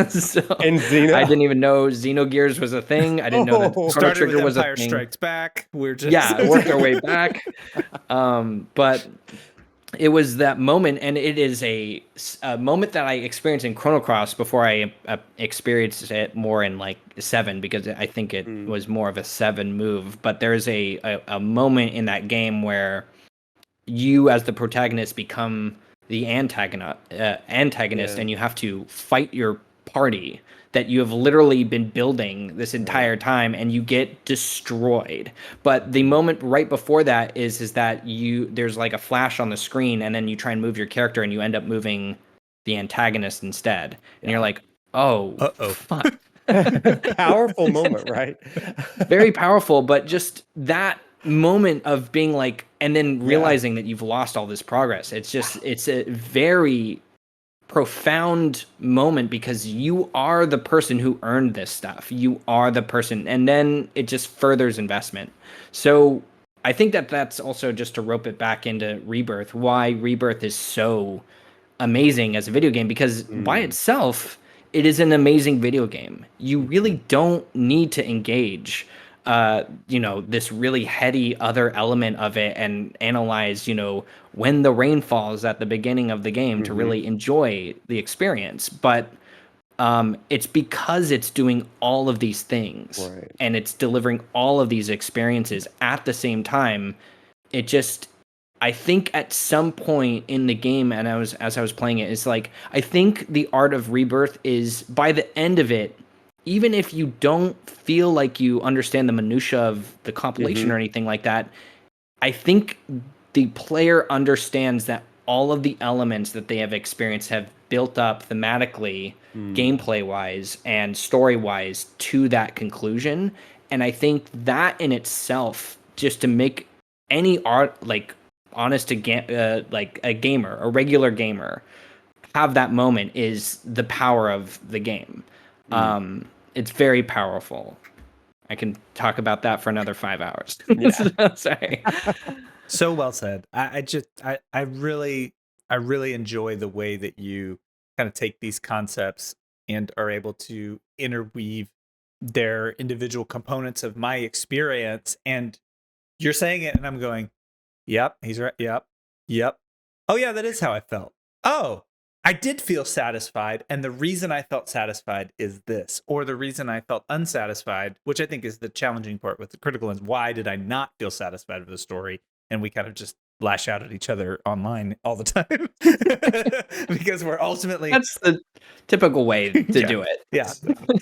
So And I Xena. didn't even know Xenogears was a thing. I didn't know that Oh. Chrono Started with Trigger was a Empire thing. Strikes Back. We're just Yeah, worked our way back. But it was that moment, and it is a moment that I experienced in Chrono Cross before I experienced it more in like 7, because I think it was more of a 7 move. But there's a moment in that game where you as the protagonist become the antagonist, and you have to fight your party that you have literally been building this entire time, and you get destroyed. But the moment right before that is that there's like a flash on the screen, and then you try and move your character and you end up moving the antagonist instead, and you're like, oh fuck. Powerful moment, right? Very powerful, but just that moment of being like, and then realizing that you've lost all this progress. It's a very profound moment because you are the person who earned this stuff. You are the person, and then it just furthers investment. So I think that's also, just to rope it back into Rebirth, why Rebirth is so amazing as a video game, because by itself it is an amazing video game. You really don't need to engage this really heady other element of it and analyze, when the rain falls at the beginning of the game to really enjoy the experience. But it's because it's doing all of these things, and it's delivering all of these experiences at the same time. It just, I think at some point in the game, and as I was playing it, it's like I think the art of Rebirth is by the end of it, even if you don't feel like you understand the minutia of the compilation or anything like that, I think the player understands that all of the elements that they have experienced have built up thematically, gameplay wise, and story wise to that conclusion. And I think that in itself, just to make any art like honest to like a gamer, a regular gamer, have that moment is the power of the game. It's very powerful. I can talk about that for another 5 hours. Yeah. Sorry. So well said. I really enjoy the way that you kind of take these concepts and are able to interweave their individual components of my experience. And you're saying it, and I'm going, "Yep, he's right. Yep, yep. Oh yeah, that is how I felt. Oh, I did feel satisfied, and the reason I felt satisfied is this, or the reason I felt unsatisfied, which I think is the challenging part with the critical lens. Why did I not feel satisfied with the story? And we kind of just lash out at each other online all the time because we're ultimately That's the typical way to yeah, do it. yeah.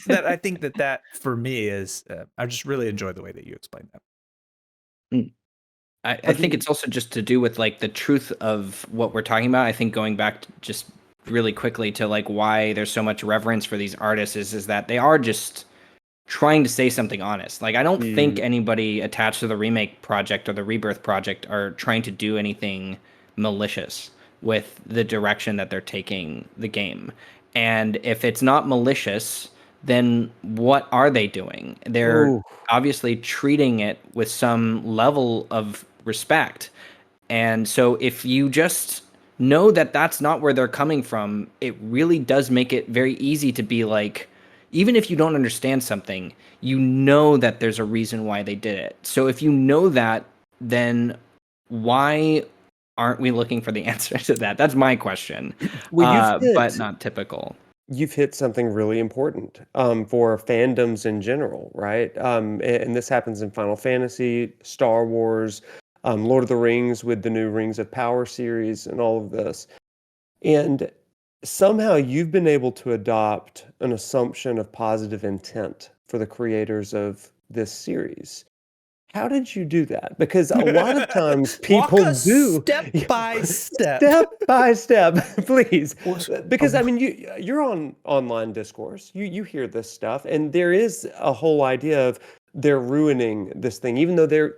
That I think that for me is I just really enjoy the way that you explain that. Mm. I think it's also just to do with like the truth of what we're talking about. I think going back to just really quickly to like why there's so much reverence for these artists is that they are just trying to say something honest. Like I don't think anybody attached to the remake project or the rebirth project are trying to do anything malicious with the direction that they're taking the game. And if it's not malicious, then what are they doing? They're Ooh. obviously treating it with some level of respect. And so if you just know that that's not where they're coming from, it really does make it very easy to be like, even if you don't understand something, you know that there's a reason why they did it. So if you know that, then why aren't we looking for the answer to that? That's my question. Well, But not typical. you've hit something really important for fandoms in general, right? And this happens in Final Fantasy, Star Wars, Lord of the Rings with the new Rings of Power series, and all of this. And somehow you've been able to adopt an assumption of positive intent for the creators of this series. How did you do that? Because a lot of times Walk people us do step by step. step by step, please. Well, Because I mean, you're on online discourse. You hear this stuff, and there is a whole idea of they're ruining this thing, even though they're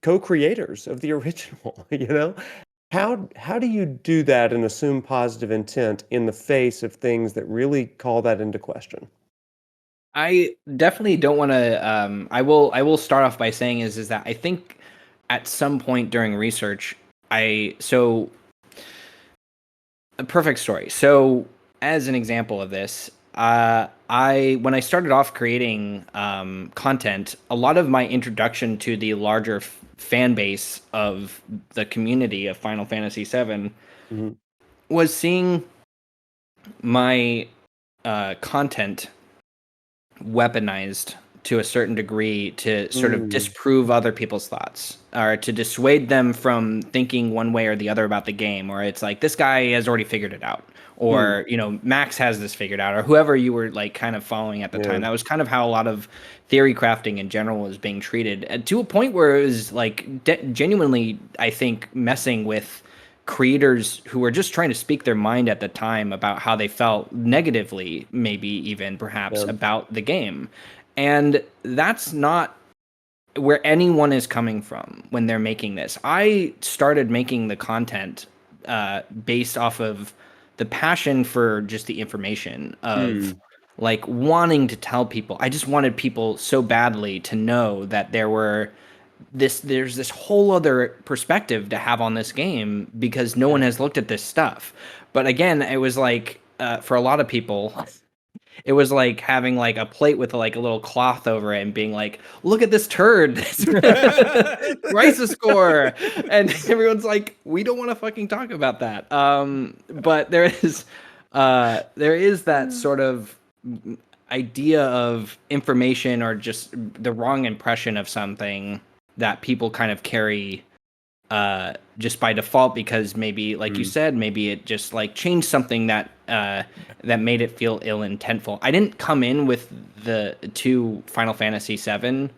co-creators of the original. You know, how do you do that and assume positive intent in the face of things that really call that into question? I definitely don't want to. I will start off by saying is that I think at some point during research, so a perfect story. So as an example of this, I when I started off creating content, a lot of my introduction to the larger fan base of the community of Final Fantasy VII Mhm. was seeing my content weaponized to a certain degree to sort of Mm, disprove other people's thoughts or to dissuade them from thinking one way or the other about the game, or it's like this guy has already figured it out, mm, or Max has this figured out, or whoever you were like kind of following at the yeah. time. That was kind of how a lot of theory crafting in general was being treated, to a point where it was like genuinely, I think, messing with creators who were just trying to speak their mind at the time about how they felt negatively, maybe even perhaps Yeah. about the game. And that's not where anyone is coming from when they're making this. I started making the content based off of the passion for just the information of Mm, like wanting to tell people. I just wanted people so badly to know that there's this whole other perspective to have on this game because no one yeah. has looked at this stuff. But again, it was like for a lot of people, it was like having like a plate with like a little cloth over it and being like, "Look at this turd, crisis score," and everyone's like, "We don't want to fucking talk about that." But there is that sort of idea of information or just the wrong impression of something that people kind of carry just by default, because maybe, like you said, maybe it just like changed something that that made it feel ill-intentful. I didn't come in with the two Final Fantasy VII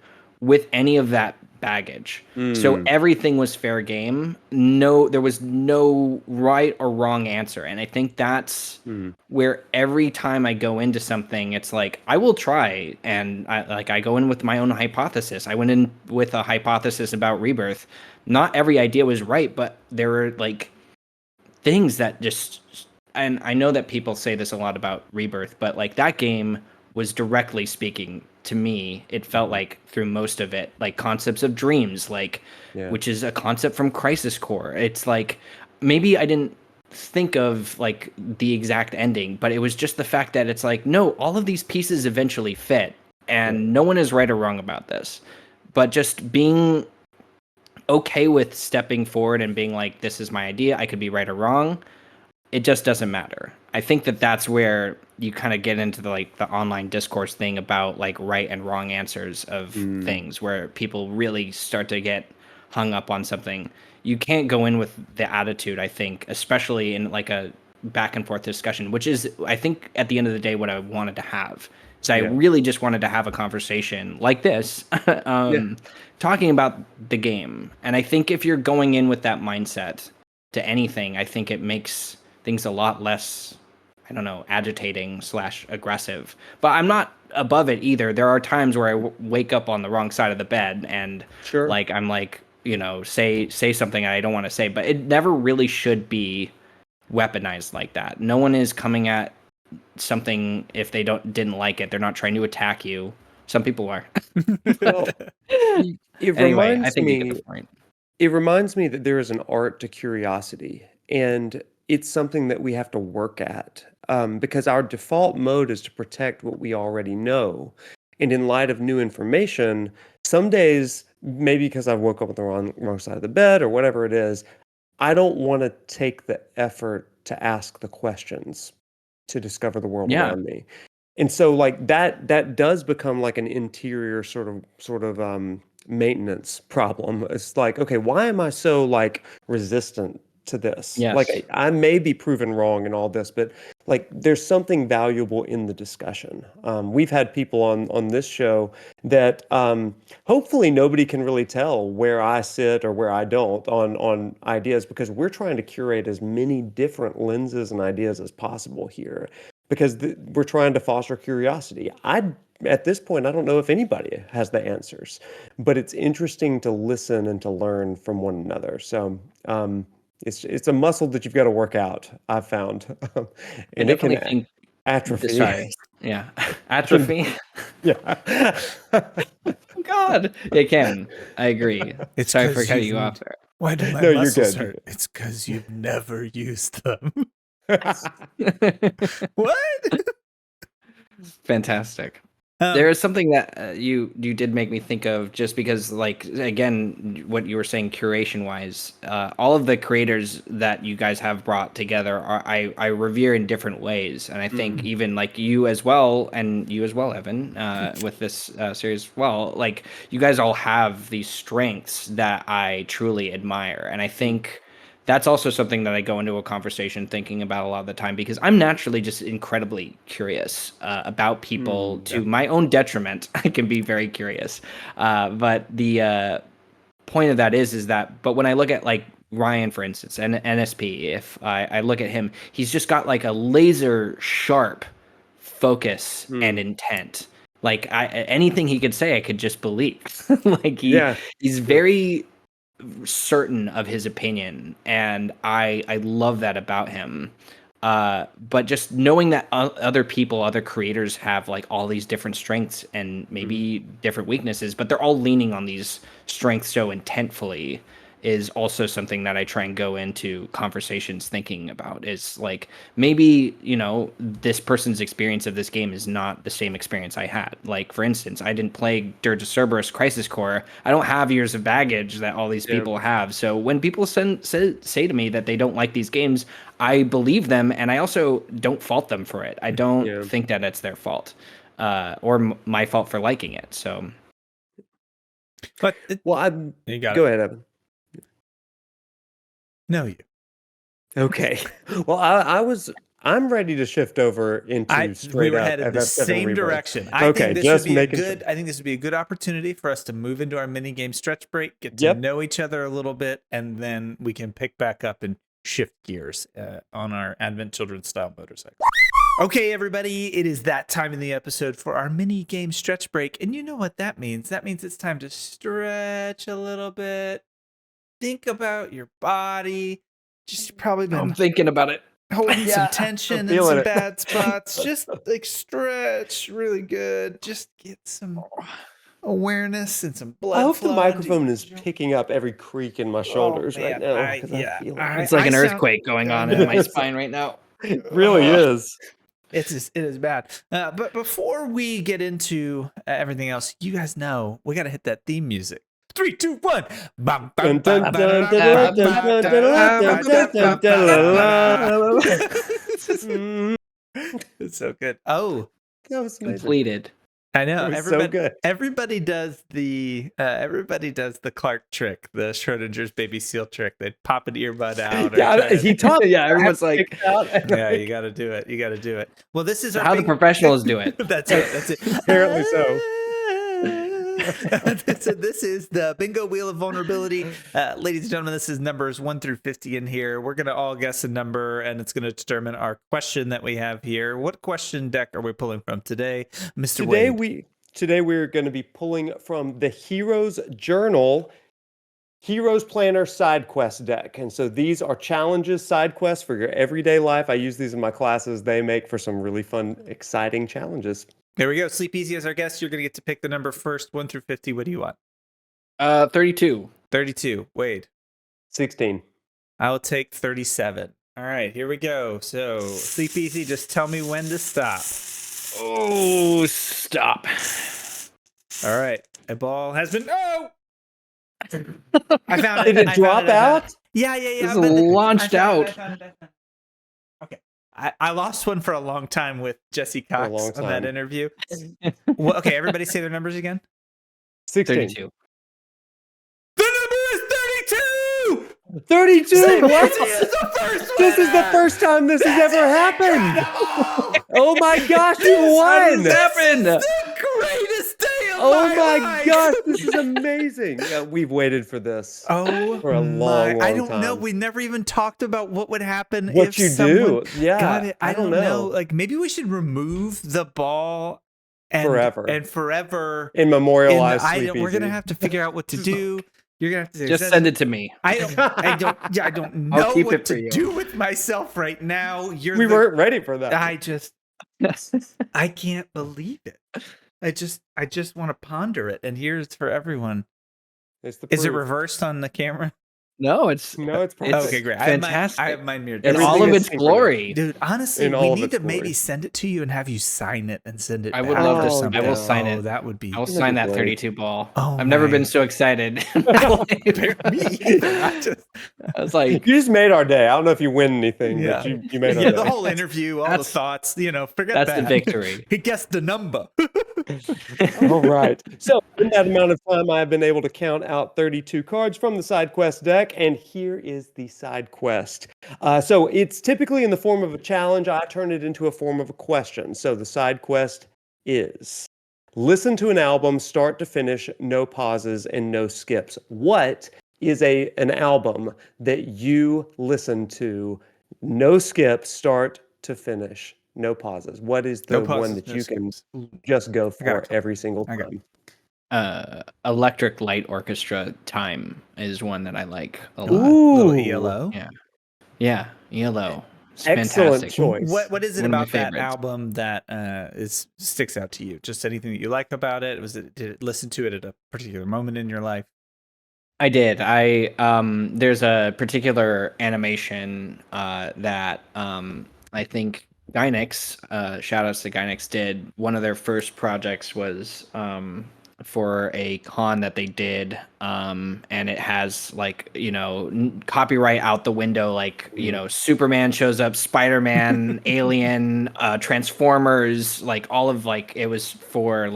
with any of that baggage. So Mm. everything was fair game. No, there was no right or wrong answer. And I think that's Mm. where every time I go into something, it's like I will try, and I go in with my own hypothesis. I went in with a hypothesis about Rebirth. Not every idea was right, but there were like things that just, and I know that people say this a lot about Rebirth, but like that game was directly speaking to me. It felt Mhm. like through most of it, like concepts of dreams, like Yeah. which is a concept from Crisis Core. It's like maybe I didn't think of like the exact ending, but it was just the fact that it's like no, all of these pieces eventually fit, Yeah. and no one is right or wrong about this. But just being okay with stepping forward and being like, this is my idea, I could be right or wrong, it just doesn't matter. I think that that's where you kind of get into the like the online discourse thing about like right and wrong answers of Mm. things, where people really start to get hung up on something. You can't go in with the attitude, I think, especially in like a back and forth discussion, which is I think at the end of the day what I wanted to have. So I Yeah. really just wanted to have a conversation like this, Yeah. talking about the game. And I think if you're going in with that mindset to anything, I think it makes things a lot less, I don't know, agitating slash aggressive. But I'm not above it either. There are times where I wake up on the wrong side of the bed and Sure. like I'm like, you know, say something I don't want to say, but it never really should be weaponized like that. No one is coming at something if they didn't like it. They're not trying to attack you. Some people are. Well, it Anyway, I reminds think you get the me point. it reminds me that there is an art to curiosity, and it's something that we have to work at, because our default mode is to protect what we already know. And in light of new information, some days, maybe because I woke up on the wrong side of the bed or whatever it is, I don't want to take the effort to ask the questions to discover the world Yeah. around me. And so like that does become like an interior sort of maintenance problem. It's like, okay, why am I so like resistant to this? Like Yes. I may be proven wrong in all this, but like there's something valuable in the discussion. We've had people on this show that hopefully nobody can really tell where I sit or where I don't on ideas, because we're trying to curate as many different lenses and ideas as possible here, because we're trying to foster curiosity. At this point, I don't know if anybody has the answers, but it's interesting to listen and to learn from one another. So it's a muscle that you've got to work out, I've found, I and it can definitely think atrophy. sorry. Yeah. It can, Atrophy. yeah. God, it can. I agree. It's Sorry for because cutting you've. you off there. Why do my No, you're muscles good. You're hurt? It's because you've never used them. good. What? Fantastic. Um, There is something that you did make me think of, just because, like, again, what you were saying, curation wise, all of the creators that you guys have brought together are I revere in different ways, and I think Mm, even like you as well, and you as well, Evan, with this series as well, like you guys all have these strengths that I truly admire, and I mm, think that's also something that I go into a conversation thinking about a lot of the time, because I'm naturally just incredibly curious about people yeah. to my own detriment. I can be very curious. But the point of that is that, but when I look at like Ryan, for instance, and NSP, if I look at him, he's just got like a laser sharp focus and Mm, intent. Like anything he could say, I could just believe. Like yeah. he's Yeah. very certain of his opinion, and I love that about him. But just knowing that other people, other creators have like all these different strengths and Mm, maybe different weaknesses, but they're all leaning on these strengths so intentfully, is also something that I try and go into conversations thinking about. Is like maybe, you know, this person's experience of this game is not the same experience I had. Like for instance, I didn't play Dirge of Cerberus Crisis Core. I don't have years of baggage that all these yeah. people have. So when people say to me that they don't like these games, I believe them, and I also don't fault them for it. I don't Yeah. think that it's their fault, or my fault for liking it. So but Well, I you got go it. ahead, Evan. know you. Okay. Well, I'm ready to shift over into straight We were up headed the FF7 same Rebirth. direction. Okay, just making sure. I think this would be a good opportunity for us to move into our mini game stretch break, get to Yep. know each other a little bit, and then we can pick back up and shift gears on our Advent Children style motorcycle. Okay, everybody, it is that time in the episode for our mini game stretch break, and you know what that means. That means it's time to stretch a little bit. Think about your body. Just probably been I'm thinking about it. holding Yeah, some tension in feeling some it. bad spots. Just like stretch really good. Just get some awareness and some blood. I hope the flow into microphone your is joints. picking up every creak in my shoulders right man, now. 'Cause I feel it. It's like an I sound- earthquake going on in my spine right now. It really is. It is bad. But before we get into everything else, you guys know we got to hit that theme music. 3, 2, 1. Dun, dun, dun, dun, dun, dun, dun, dun, dun, dun, dun, dun. It's so good. Oh, That was amazing. Completed. I know. It was so good. Everybody does the Clark trick, the Schrodinger's baby seal trick. They pop an earbud out. Yeah, he taught Yeah, everyone's like, Yeah, you got to do it. You got to do it. Well, this is our how the professionals do it. That's it. That's it. Apparently so. So this is the bingo wheel of vulnerability. Ladies and gentlemen, this is numbers 1 through 50 in here. We're going to all guess a number, and it's going to determine our question that we have here. What question deck are we pulling from today, Mr. Wade? Today we're going to be pulling from the Heroes Journal Heroes Planner side quest deck. And so these are challenges, side quests for your everyday life. I use these in my classes. They make for some really fun, exciting challenges. There we go. Sleepezi as our guest. You're going to get to pick the number first, 1 through 50. What do you want? 32. 32. Wade. 16. I will take 37. All right, here we go. So, Sleepezi, just tell me when to stop. Oh, stop. All right, a ball has been. Oh! I found it. Did it drop out? Yeah. It's but launched out. I found it. Okay. I lost one for a long time with Jesse Cox long on that time. interview. Well, okay, everybody say their numbers again. 16. 32. The number is 32! 32? What? This is the first This is the winner! first time this has ever happened. Oh my gosh, you How won. does that happen? The greatest day of Oh my life! gosh, this is amazing. Yeah, we've waited for this. Oh, For a long I don't know. time. We never even talked about what would happen What if you someone do. Yeah. got it. I don't know. know. Like maybe we should remove the ball and Forever. and forever. In memorialize We're gonna Sleepezi. have to figure out what to do. You're gonna have to Just send it to me. I don't know I'll keep what it for to you. do with myself right now. We weren't ready for that. I can't believe it. I just want to ponder it. And here's for everyone. It's the Is it proof. reversed on the camera? No, it's perfect. Okay, great. fantastic. I have mine mirrored. in Everything all of is its synchronous. glory. Dude, honestly, In we all of need its to maybe glory. send it to you and have you sign it and send it I back would love or to. something. I will sign Oh, it. that would be I will That'd sign be that great. 32 ball. Oh I've never my- been so excited. me either. I was like, You just made our day. I don't know if you win anything, Yeah. but you made our Yeah, day. the whole interview, all the That's- thoughts, forget that's that. the victory. He guessed the number. All right. So in that amount of time, I've been able to count out 32 cards from the side quest deck, and here is the side quest. So it's typically in the form of a challenge. I turn it into a form of a question. So the side quest is: listen to an album start to finish, no pauses and no skips. What is an album that you listen to, no skips, start to finish, no pauses? What is the No pauses, one that no you can skips. just go I got for it. every single I got time? Electric Light Orchestra Time is one that I like a lot. Ooh, Little ELO. Yeah, ELO. It's excellent fantastic. choice. What is it One of my about that favorites. album that sticks out to you? Just anything that you like about it? Did it listen to it at a particular moment in your life? I did. There's a particular animation that I think Gainax, shout outs to Gainax, did. One of their first projects was for a con that they did, and it has copyright out the window, Superman shows up, Spider-Man, Alien, Transformers, it was for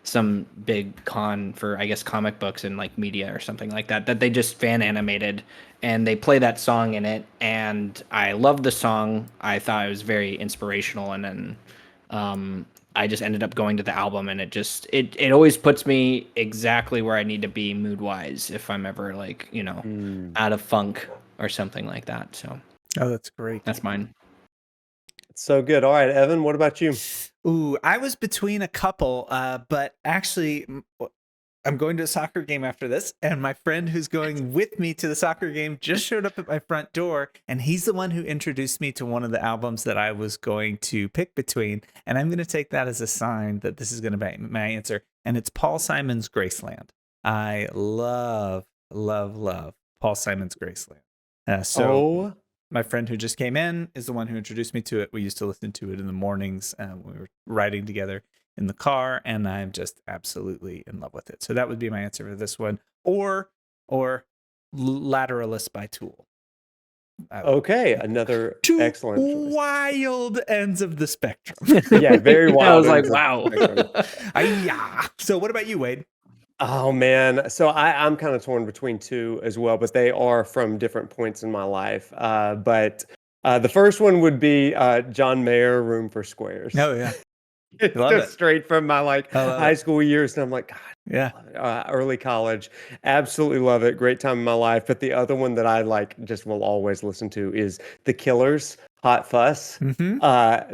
some big con for, I guess, comic books and like media or something like that, that they just fan animated, and they play that song in it. And I loved the song. I thought it was very inspirational. And then I just ended up going to the album, and it always puts me exactly where I need to be mood wise if I'm ever like, out of funk or something like that. So Oh, that's great. that's mine. So good. All right, Evan, what about you? Ooh, I was between a couple, but actually, I'm going to a soccer game after this, and my friend who's going with me to the soccer game just showed up at my front door, and he's the one who introduced me to one of the albums that I was going to pick between, and I'm going to take that as a sign that this is going to be my answer, and it's Paul Simon's Graceland. I love Paul Simon's Graceland. My friend who just came in is the one who introduced me to it. We used to listen to it in the mornings when we were riding together in the car, and I'm just absolutely in love with it. So that would be my answer for this one. Or Lateralist by Tool. Okay, another Two excellent choice. wild ends of the spectrum. Yeah, very wild. I was like, ends of the wow. spectrum. So what about you, Wade? Oh man, so I'm kind of torn between two as well, but they are from different points in my life. But the first one would be John Mayer, Room for Squares. Oh yeah, It's love just it. straight from my high school years, and I'm like, God, Yeah. early college, absolutely love it. Great time in my life. But the other one that I like, just will always listen to, is The Killers, Hot Fuss. Mm-hmm.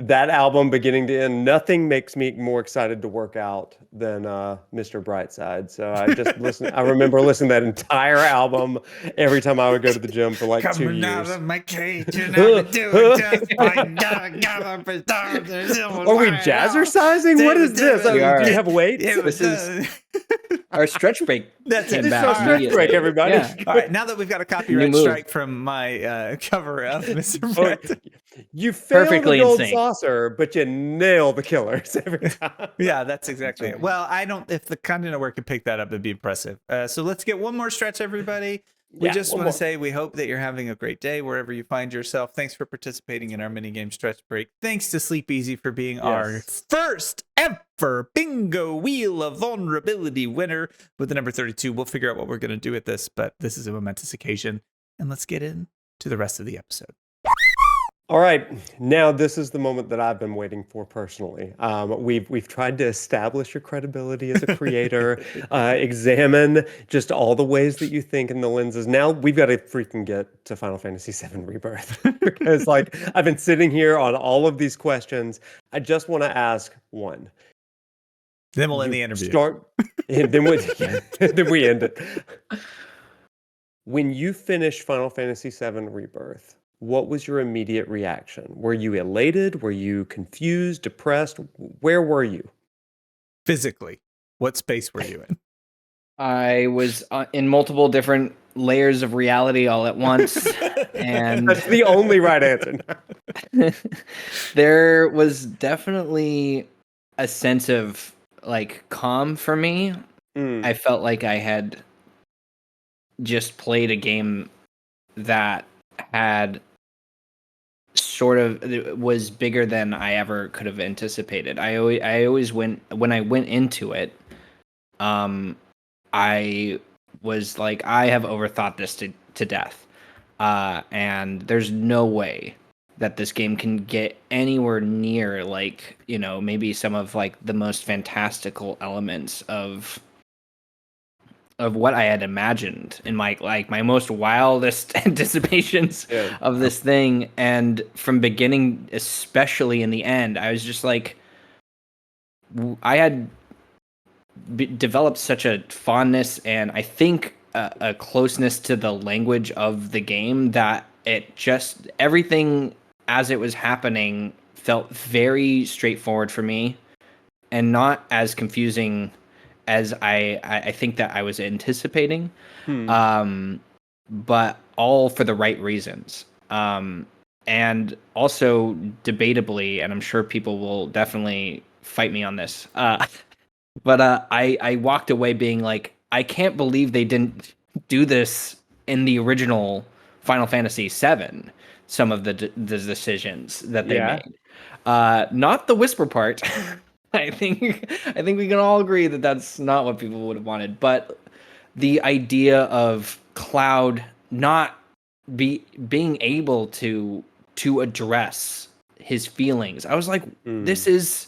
That album, beginning to end, nothing makes me more excited to work out than Mr. Brightside. So I remember listening to that entire album every time I would go to the gym for like 2 Coming out years. of my cage and I'm doing just fine. Are we jazzercising? What is this? We are. Do you have weight? This is our stretch break. That's it. came This is back our stretch immediately. break, everybody. Yeah. All right, now that we've got a copyright move. strike from my cover of Mr. Oh, Brett. you fail Perfectly the gold insane. saucer, but you nail the Killers every time. Yeah, that's exactly it. Well, I don't. If the Content Network could pick that up, it'd be impressive. So let's get one more stretch, everybody. We Yeah, just one want to more. say we hope that you're having a great day wherever you find yourself. Thanks for participating in our minigame stretch break. Thanks to Sleepezi for being our Yes. first ever bingo wheel of vulnerability winner with the number 32. We'll figure out what we're going to do with this, but this is a momentous occasion. And let's get into the rest of the episode. All right, now this is the moment that I've been waiting for personally. We've tried to establish your credibility as a creator, examine just all the ways that you think in the lenses. Now we've got to freaking get to Final Fantasy VII Rebirth because, like, I've been sitting here on all of these questions. I just want to ask one. Then we'll end You the interview. and then we end it. When you finished Final Fantasy VII Rebirth, what was your immediate reaction? Were you elated? Were you confused, depressed? Where were you? Physically, what space were you in? I was in multiple different layers of reality all at once, and That's the only right answer. there was definitely a sense of like calm for me. Mm, I felt like I had just played a game that had sort of it was bigger than I ever could have anticipated. I always went when I went into it, I was like, I have overthought this to death, and there's no way that this game can get anywhere near like, maybe some of like the most fantastical elements of what I had imagined in my most wildest anticipations Yeah. of this thing. And from beginning, especially in the end, I was just like, I had developed such a fondness and I think a closeness to the language of the game that it just, everything as it was happening felt very straightforward for me and not as confusing as I think that I was anticipating, but all for the right reasons. And also debatably, and I'm sure people will definitely fight me on this, but I walked away being like, I can't believe they didn't do this in the original Final Fantasy VII, some of the decisions that they Yeah. made. Not the whisper part. I think we can all agree that that's not what people would have wanted. But the idea of Cloud not being able to address his feelings, I was like, Mm, this is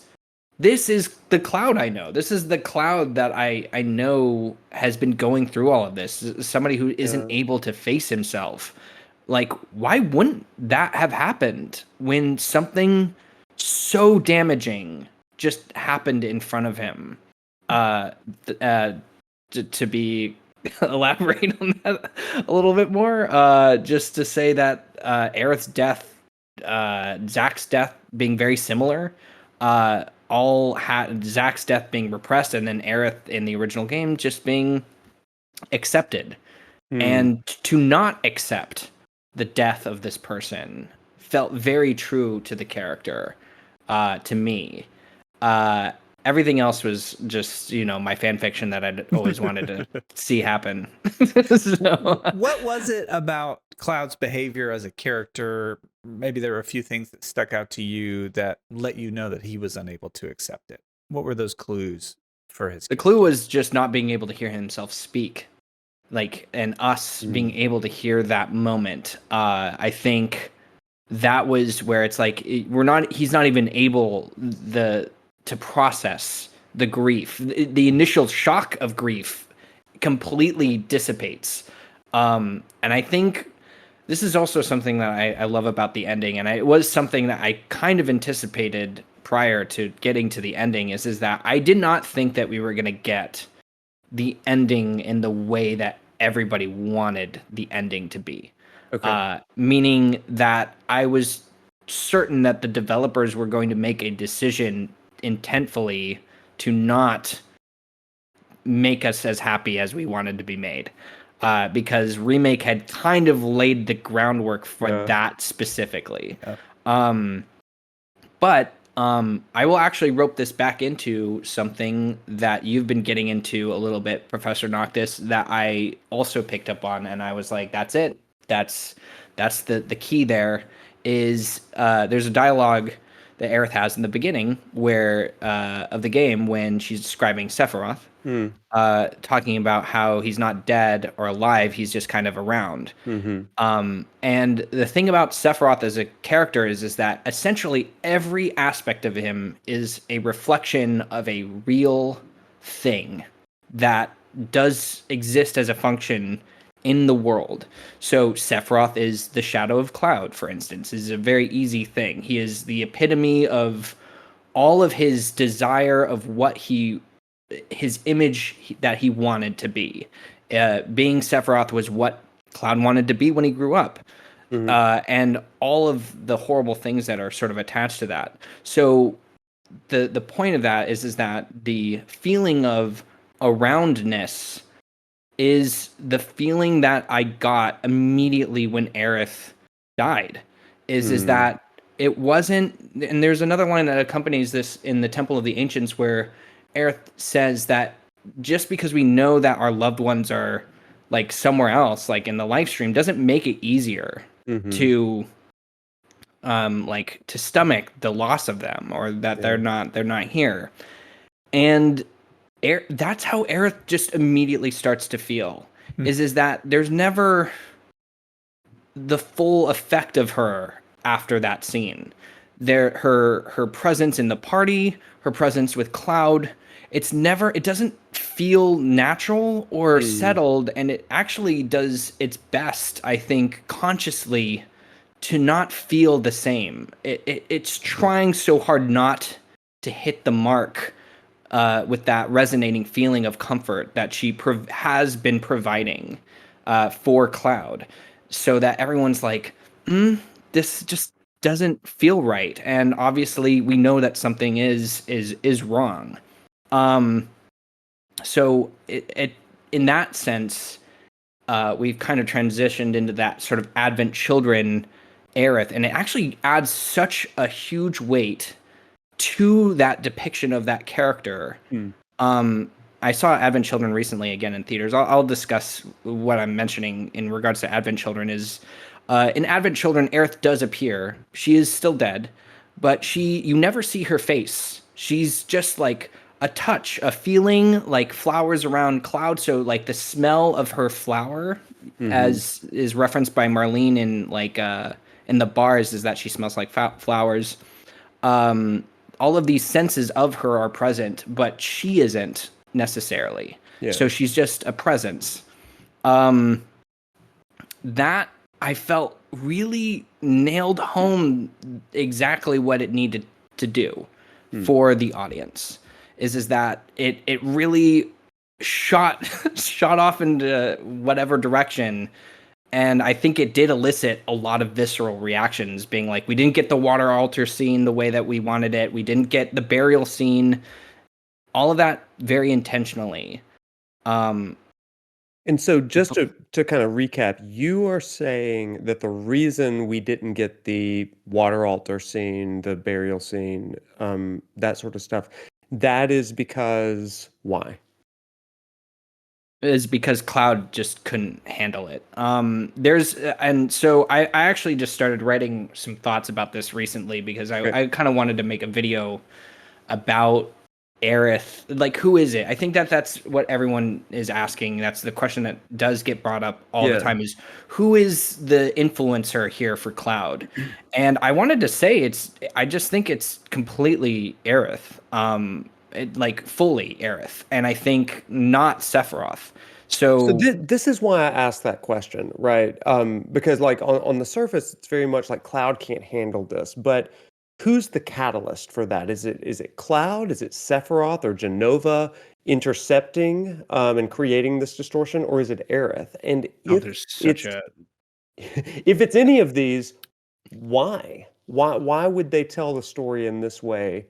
the Cloud I know. This is the Cloud that I know has been going through all of this. Somebody who isn't yeah. able to face himself. Like, why wouldn't that have happened when something so damaging just happened in front of him? Uh, to be elaborate on that a little bit more. Just to say that Aerith's death, Zack's death being very similar. All had Zack's death being repressed, and then Aerith in the original game just being accepted. Mm, And to not accept the death of this person felt very true to the character, to me. Uh, Everything else was just, my fan fiction that I'd always wanted to see happen. So, What was it about Cloud's behavior as a character? Maybe there were a few things that stuck out to you that let you know that he was unable to accept it. What were those clues for his the character? clue was just not being able to hear himself speak, like, and us being mm, able to hear that moment. I think that was where it's like he's not even able to process the grief. The initial shock of grief completely dissipates. And I think this is also something that I love about the ending, and it was something that I kind of anticipated prior to getting to the ending, is that I did not think that we were going to get the ending in the way that everybody wanted the ending to be. okay. Meaning that I was certain that the developers were going to make a decision intentfully to not make us as happy as we wanted to be made. Because Remake had kind of laid the groundwork for Yeah. that specifically. Yeah. Um, but I will actually rope this back into something that you've been getting into a little bit, Professor Noctis, that I also picked up on, and I was like, "That's it. That's the key." There is there's a dialogue that Aerith has in the beginning where of the game when she's describing Sephiroth, Mm, talking about how he's not dead or alive; he's just kind of around. mm-hmm. And the thing about Sephiroth as a character is that essentially every aspect of him is a reflection of a real thing that does exist as a function in the world. So Sephiroth is the shadow of Cloud, for instance, is a very easy thing. He is the epitome of all of his desire of his image that he wanted to be. Being Sephiroth was what Cloud wanted to be when he grew up, Mm-hmm. and all of the horrible things that are sort of attached to that. So the point of that is that the feeling of aroundness is the feeling that I got immediately when Aerith died. Is Mm, that it wasn't, and there's another line that accompanies this in the Temple of the Ancients where Aerith says that just because we know that our loved ones are like somewhere else, like in the live stream, doesn't make it easier mm-hmm. to like to stomach the loss of them, or that Yeah. they're not here. And that's how Aerith just immediately starts to feel. Hmm. Is that there's never the full effect of her after that scene. Her presence in the party, her presence with Cloud, it doesn't feel natural or Mm, settled, and it actually does its best, I think, consciously to not feel the same. It's trying so hard not to hit the mark with that resonating feeling of comfort that she has been providing for Cloud, so that everyone's like, this just doesn't feel right, and obviously we know that something is wrong. Um, so it in that sense, we've kind of transitioned into that sort of Advent Children Aerith, and it actually adds such a huge weight to that depiction of that character. mm, Um, I saw Advent Children recently again in theaters. I'll discuss what I'm mentioning in regards to Advent Children. Is in Advent Children, Aerith does appear. She is still dead, but you never see her face She's just like a touch, a feeling, like flowers around Cloud. So like the smell of her flower, Mm-hmm. as is referenced by Marlene in like in the bars, is that she smells like flowers. Um, all of these senses of her are present, but she isn't necessarily. Yeah. So she's just a presence. Um, that I felt really nailed home exactly what it needed to do Hmm. for the audience. Is that it really shot shot off into whatever direction, and I think it did elicit a lot of visceral reactions, being like, we didn't get the water altar scene the way that we wanted it, we didn't get the burial scene, all of that very intentionally. um And so just to kind of recap, you are saying that the reason we didn't get the water altar scene, the burial scene, that sort of stuff, that is because why? is because Cloud just couldn't handle it. There's and so I actually just started writing some thoughts about this recently because Okay. I kind of wanted to make a video about Aerith. Like, who is it? I think that's what everyone is asking. That's the question that does get brought up all the Yeah. time: is who is the influencer here for Cloud? And I wanted to say I just think it's completely Aerith. Like fully Aerith, and I think not Sephiroth. So So this is why I asked that question, right? Because like on the surface, it's very much like Cloud can't handle this, but who's the catalyst for that? Is it Cloud? Is it Sephiroth or Genova intercepting and creating this distortion, or is it Aerith? And oh, if there's such it's a if it's any of these, why? Why would they tell the story in this way,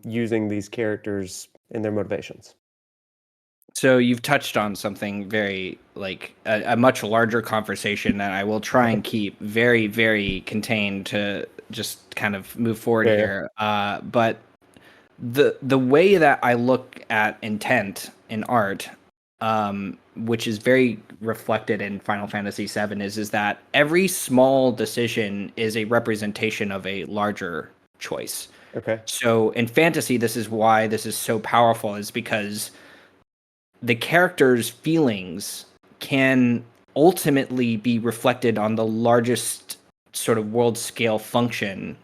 using these characters and their motivations? so you've touched on something very like a much larger conversation that I will try and keep very, very contained to just kind of move forward Fair. here. But the way that I look at intent in art, which is very reflected in Final Fantasy VII, is that every small decision is a representation of a larger choice. Okay. So in fantasy, this is why this is so powerful, is because the character's feelings can ultimately be reflected on the largest sort of world scale function.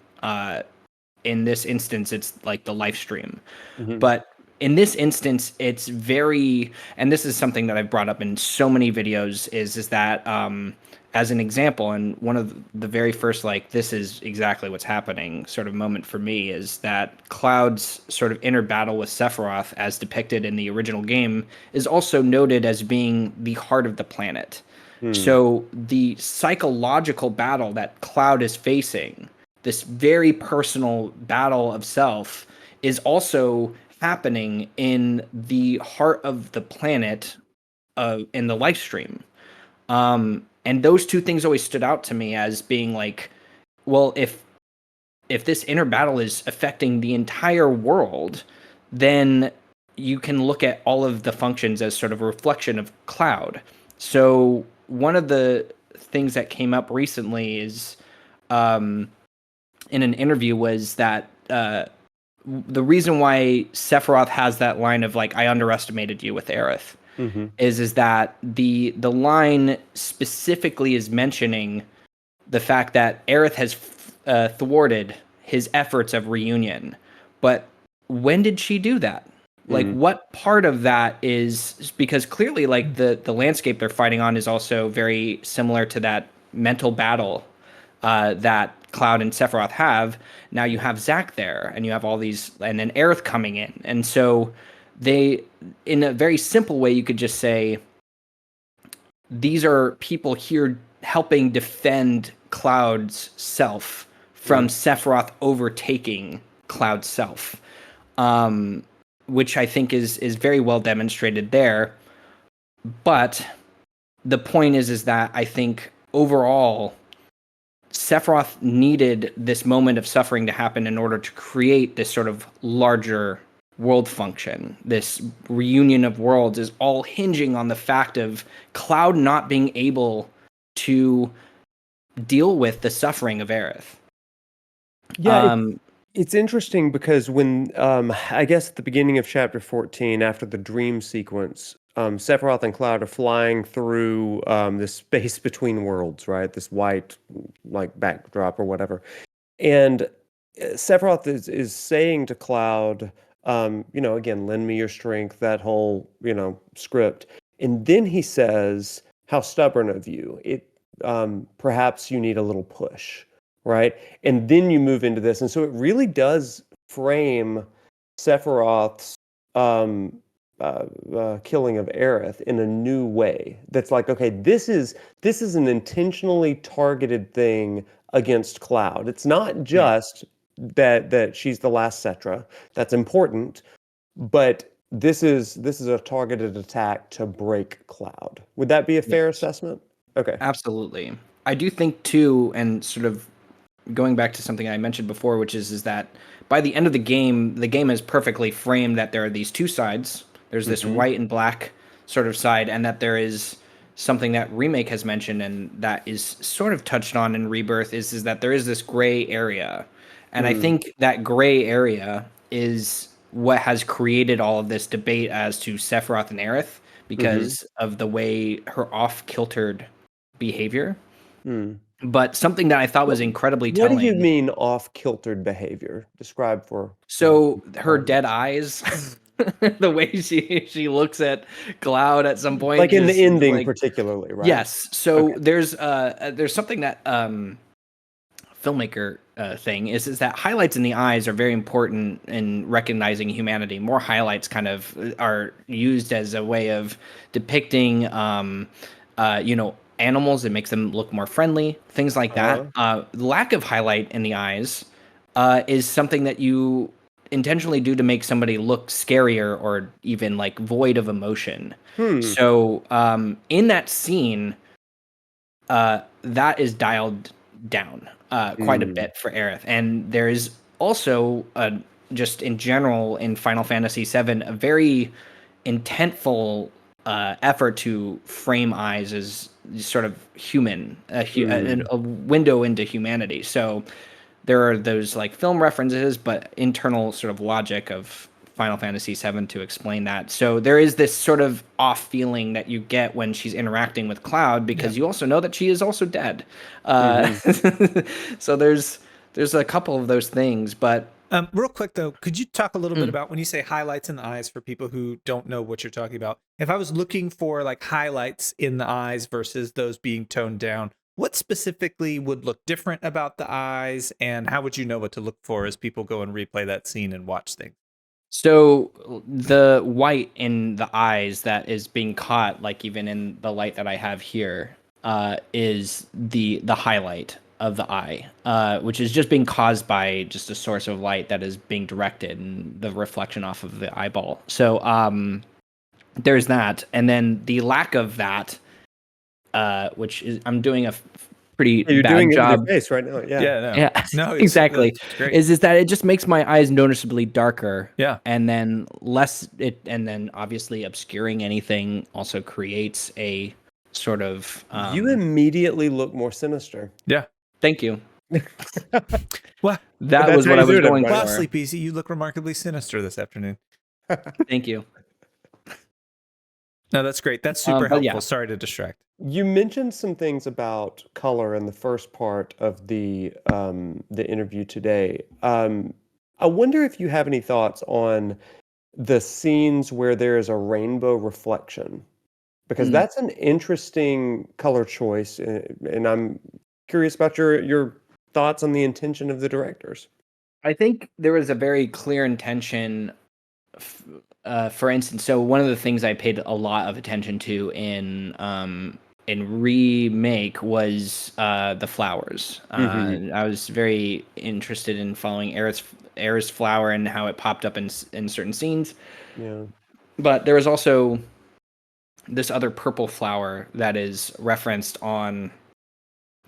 In this instance, it's like the live stream. Hmm. But in this instance, it's very, and this is something that I've brought up in so many videos, is that as an example, and one of the very first, like, this is exactly what's happening sort of moment for me, is that Cloud's sort of inner battle with Sephiroth, as depicted in the original game, is also noted as being the heart of the planet. Hmm. So the psychological battle that Cloud is facing, this very personal battle of self, is also happening in the heart of the planet, in the live stream. And those two things always stood out to me as being like, well, if this inner battle is affecting the entire world, then you can look at all of the functions as sort of a reflection of Cloud. So one of the things that came up recently is, um, in an interview, was that the reason why Sephiroth has that line of like, "I underestimated you" with Aerith, Hmm. is that the line specifically is mentioning the fact that Aerith has thwarted his efforts of reunion. But when did she do that? Like, Hmm. what part of that is because clearly, like, the landscape they're fighting on is also very similar to that mental battle that Cloud and Sephiroth have. Now you have Zack there, and you have all these, and then Aerith coming in, and so they, in a very simple way, you could just say these are people here helping defend Cloud's self from Hmm. Sephiroth overtaking Cloud's self, um, which I think is very well demonstrated there. But the point is that I think overall Sephiroth needed this moment of suffering to happen in order to create this sort of larger world function. This reunion of worlds is all hinging on the fact of Cloud not being able to deal with the suffering of Aerith. Yeah, Um, It's interesting because when I guess at the beginning of chapter 14, after the dream sequence, Sephiroth and Cloud are flying through this space between worlds, right? This white like backdrop or whatever. And Sephiroth is saying to Cloud, again, lend me your strength, that whole, script. And then he says, how stubborn of you. Perhaps you need a little push, right? And then you move into this. And so it really does frame Sephiroth's killing of Aerith in a new way. That's like, okay, this is an intentionally targeted thing against Cloud. It's not just that she's the last Cetra. That's important, but this is a targeted attack to break Cloud. Would that be a fair assessment? Okay. Absolutely. I do think too, and sort of going back to something I mentioned before, which is that by the end of the game is perfectly framed that there are these two sides. There's this white and black sort of side, and that there is something that Remake has mentioned, and that is sort of touched on in Rebirth, is that there is this gray area. And I think that gray area is what has created all of this debate as to Sephiroth and Aerith because of the way her off-kiltered behavior. But something that I thought was incredibly What telling. do you mean off-kiltered behavior? Describe for. So her dead eyes, the way she looks at Cloud at some point, Like in the just, ending, like, particularly, right? yes. So there's something that filmmaker thing is that highlights in the eyes are very important in recognizing humanity. More highlights kind of are used as a way of depicting animals. It makes them look more friendly, things like that. Lack of highlight in the eyes is something that you intentionally do to make somebody look scarier or even like void of emotion. So in that scene, that is dialed down quite a bit for Aerith. And there is also, just in general in Final Fantasy VII, a very intentful effort to frame eyes as sort of human, a window into humanity. So there are those like film references, but internal sort of logic of Final Fantasy VII to explain that. So there is this sort of off feeling that you get when she's interacting with Cloud, because you also know that she is also dead. So there's a couple of those things, but real quick though, could you talk a little bit about when you say highlights in the eyes for people who don't know what you're talking about? If I was looking for like highlights in the eyes versus those being toned down, what specifically would look different about the eyes, and how would you know what to look for as people go and replay that scene and watch things? So the white in the eyes that is being caught, like even in the light that I have here, is the highlight of the eye, which is just being caused by just a source of light that is being directed and the reflection off of the eyeball. So there's that, and then the lack of that, which is I'm doing a pretty You're bad doing it with job. your face right now. Yeah. Yeah, No, exactly. it's great. Is that it just makes my eyes noticeably darker. Yeah. And then and then obviously obscuring anything also creates a sort of You immediately look more sinister. Yeah. thank you. Well, That that's was how what you I was do it, going everybody. wow, for. Sleepezi, you look remarkably sinister this afternoon. Thank you. No, that's great. That's super but helpful. yeah. Sorry to distract. You mentioned some things about color in the first part of the interview today. I wonder if you have any thoughts on the scenes where there is a rainbow reflection, because that's an interesting color choice, and I'm curious about your thoughts on the intention of the directors. I think there was a very clear intention. For instance, so one of the things I paid a lot of attention to in Remake was the flowers. I was very interested in following Aerith's flower and how it popped up in certain scenes. Yeah. But there was also this other purple flower that is referenced on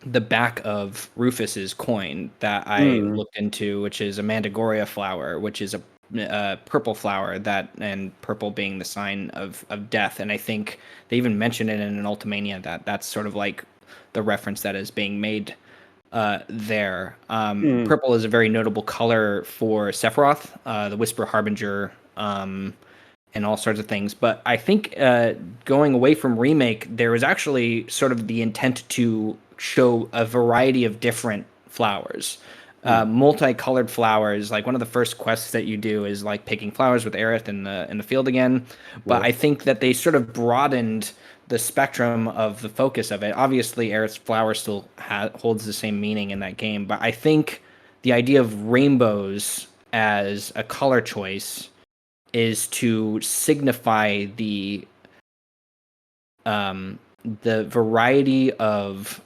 the back of Rufus's coin that I looked into, which is a Mandragoria flower, which is a purple flower, and purple being the sign of death. And I think they even mentioned it in an Ultimania that's sort of like the reference that is being made there. Mm. Purple is a very notable color for Sephiroth, the Whisper Harbinger, and all sorts of things. But I think going away from remake, there was actually sort of the intent to show a variety of different flowers. Multicolored flowers. Like one of the first quests that you do is like picking flowers with Aerith in the field again. But Cool. I think that they sort of broadened the spectrum of the focus of it. Obviously, Aerith's flower still holds the same meaning in that game, but I think the idea of rainbows as a color choice is to signify the variety of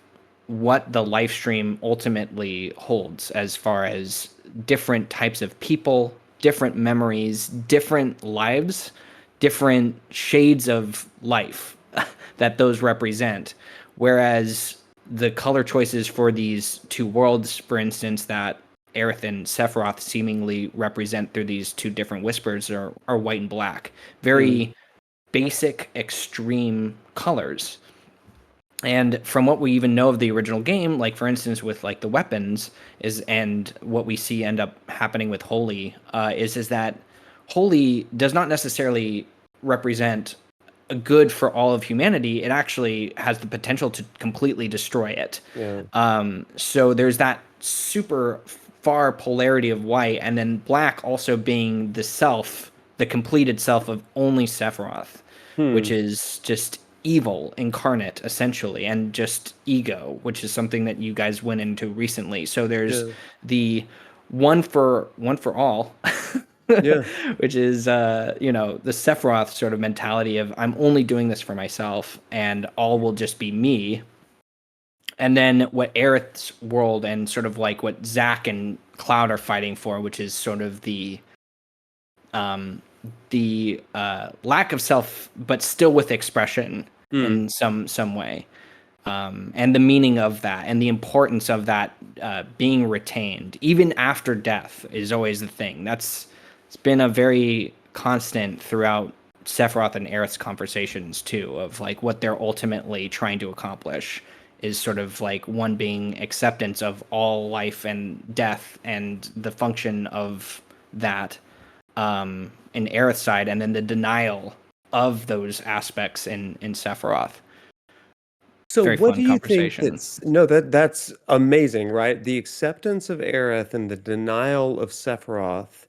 what the live stream ultimately holds as far as different types of people, different memories, different lives, different shades of life that those represent. Whereas the color choices for these two worlds, for instance, that Aerith and Sephiroth seemingly represent through these two different whispers are white and black. Very basic, extreme colors. And from what we even know of the original game, like for instance with like the weapons and what we see end up happening with Holy is that Holy does not necessarily represent a good for all of humanity. It actually has the potential to completely destroy it. Yeah. So there's that super far polarity of white, and then black also being the completed self of only Sephiroth, which Hmm. is just evil incarnate essentially, and just ego, which is something that you guys went into recently. So there's Yeah. the one for all, Yeah. which is the Sephiroth sort of mentality of I'm only doing this for myself and all will just be me. And then what Aerith's world and sort of like what Zack and Cloud are fighting for, which is sort of um, the lack of self, but still with expression Mm. in some way, and the meaning of that and the importance of that being retained even after death is always the thing. It's been a very constant throughout Sephiroth and Aerith's conversations too, of like what they're ultimately trying to accomplish is sort of like one being acceptance of all life and death and the function of that in Aerith's side, and then the denial of those aspects in Sephiroth. So Very what fun do you think conversation. that's no, that's amazing, right? The acceptance of Aerith and the denial of Sephiroth.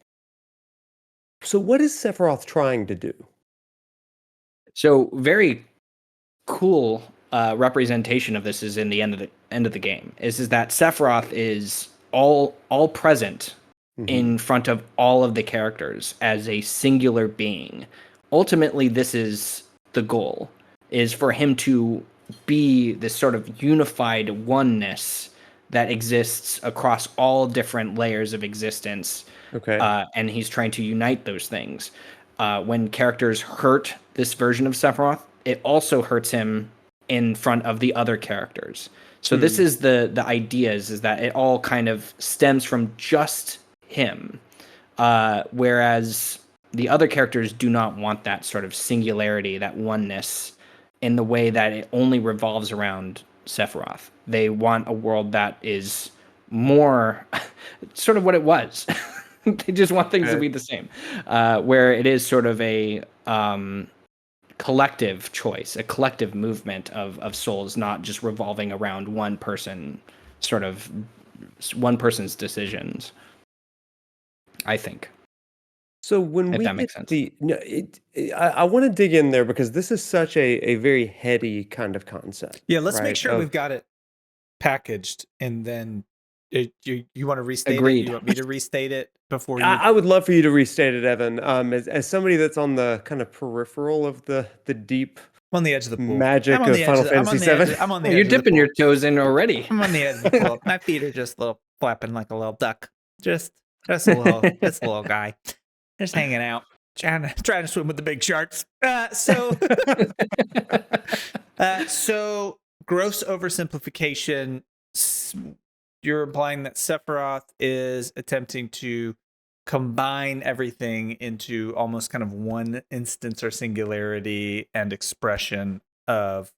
So what is Sephiroth trying to do? So very cool representation of this is in the end of the game. Is that Sephiroth is all present Hmm. in front of all of the characters as a singular being. Ultimately, this is the goal, is for him to be this sort of unified oneness that exists across all different layers of existence, Okay. and he's trying to unite those things. When characters hurt this version of Sephiroth, it also hurts him in front of the other characters. So this Hmm. is the idea is that it all kind of stems from just him, whereas the other characters do not want that sort of singularity, that oneness, in the way that it only revolves around Sephiroth. They want a world that is more sort of what it was. They just want things to Okay. be the same, where it is sort of a collective choice, a collective movement of souls, not just revolving around one person, sort of one person's decisions. I think, So when if we that get makes sense. the no, I want to dig in there because this is such a very heady kind of concept, Yeah, let's make right? sure we've got it packaged, and then you want to restate it? You Agreed. want me to restate it before I, you? I would love for you to restate it, Evan. As somebody that's on the kind of peripheral of the deep I'm on the edge of the pool. I'm magic on of the edge Final of the, I'm Fantasy on the edge. VII. I'm on Oh, the you're edge of the dipping your pool. toes in already. I'm on the edge of the pool. My feet are just little flapping like a little duck. Just a little guy, just hanging out, trying to swim with the big sharks. So gross oversimplification. You're implying that Sephiroth is attempting to combine everything into almost kind of one instance or singularity and expression of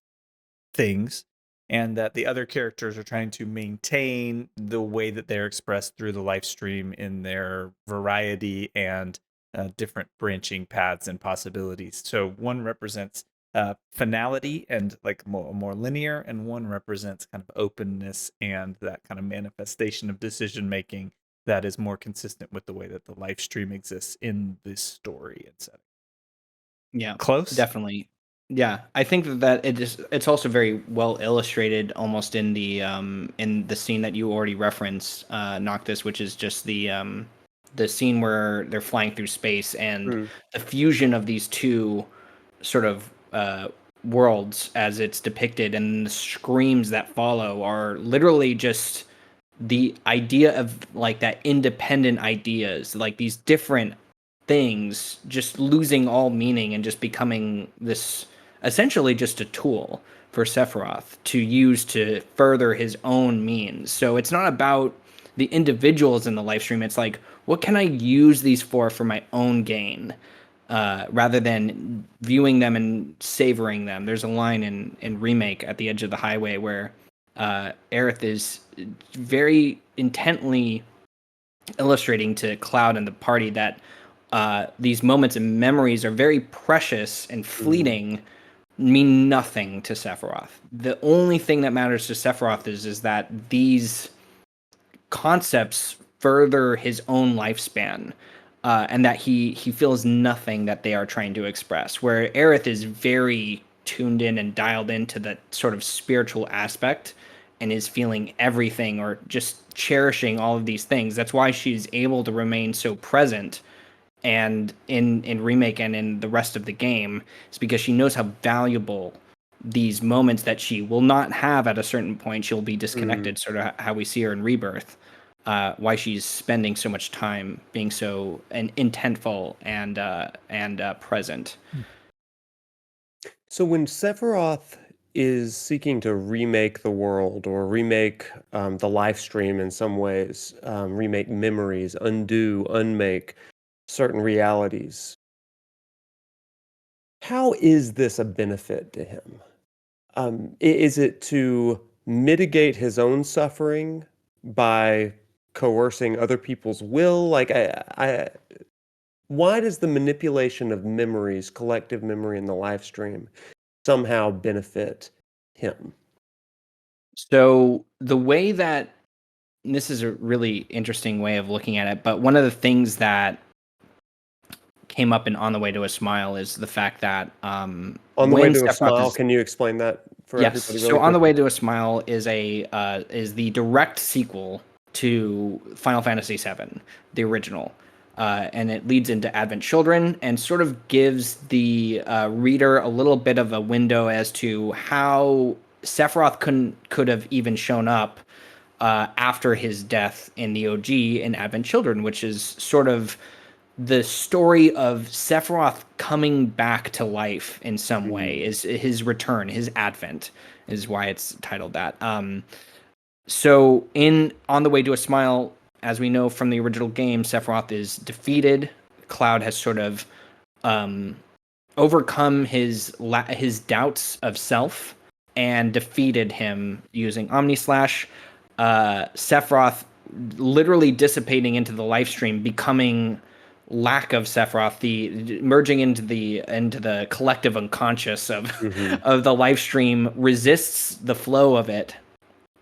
things. and that the other characters are trying to maintain the way that they're expressed through the live stream in their variety and different branching paths and possibilities. So one represents finality and like more linear, and one represents kind of openness and that kind of manifestation of decision making that is more consistent with the way that the live stream exists in this story and setting. Yeah, Close? definitely. Yeah, I think that it's also very well illustrated almost in the scene that you already referenced, Noctis, which is just the scene where they're flying through space and the fusion of these two sort of worlds as it's depicted, and the screams that follow are literally just the idea of like that independent ideas, like these different things just losing all meaning and just becoming this essentially just a tool for Sephiroth to use to further his own means. So it's not about the individuals in the live stream. It's like, what can I use these for my own gain, rather than viewing them and savoring them. There's a line in Remake at the edge of the highway where Aerith is very intently illustrating to Cloud and the party that these moments and memories are very precious and fleeting, mean nothing to Sephiroth. The only thing that matters to Sephiroth is that these concepts further his own lifespan, and that he feels nothing that they are trying to express. Where Aerith is very tuned in and dialed into that sort of spiritual aspect and is feeling everything or just cherishing all of these things. That's why she's able to remain so present and in Remake and in the rest of the game, is because she knows how valuable these moments that she will not have at a certain point. She'll be disconnected, sort of how we see her in Rebirth. Why she's spending so much time being so intentful and present. So when Sephiroth is seeking to remake the world or remake the live stream in some ways, remake memories, undo, unmake certain realities, how is this a benefit to him? Is it to mitigate his own suffering by coercing other people's will? Like, why does the manipulation of memories, collective memory in the live stream, somehow benefit him? So the way that, and this is a really interesting way of looking at it, but one of the things that came up in On the Way to a Smile is the fact that On the Way to a Smile, can you explain that for yes. everybody? So On the Way to a Smile is the direct sequel to Final Fantasy VII, the original. And it leads into Advent Children and sort of gives the reader a little bit of a window as to how Sephiroth could have even shown up after his death in the OG in Advent Children, which is sort of the story of Sephiroth coming back to life in some way, is his return, his advent, is why it's titled that. So in On the Way to a Smile, as we know from the original game, Sephiroth is defeated. Cloud has sort of overcome his doubts of self and defeated him using Omnislash. Sephiroth literally dissipating into the live stream, becoming lack of Sephiroth, the merging into the collective unconscious of of the live stream, resists the flow of it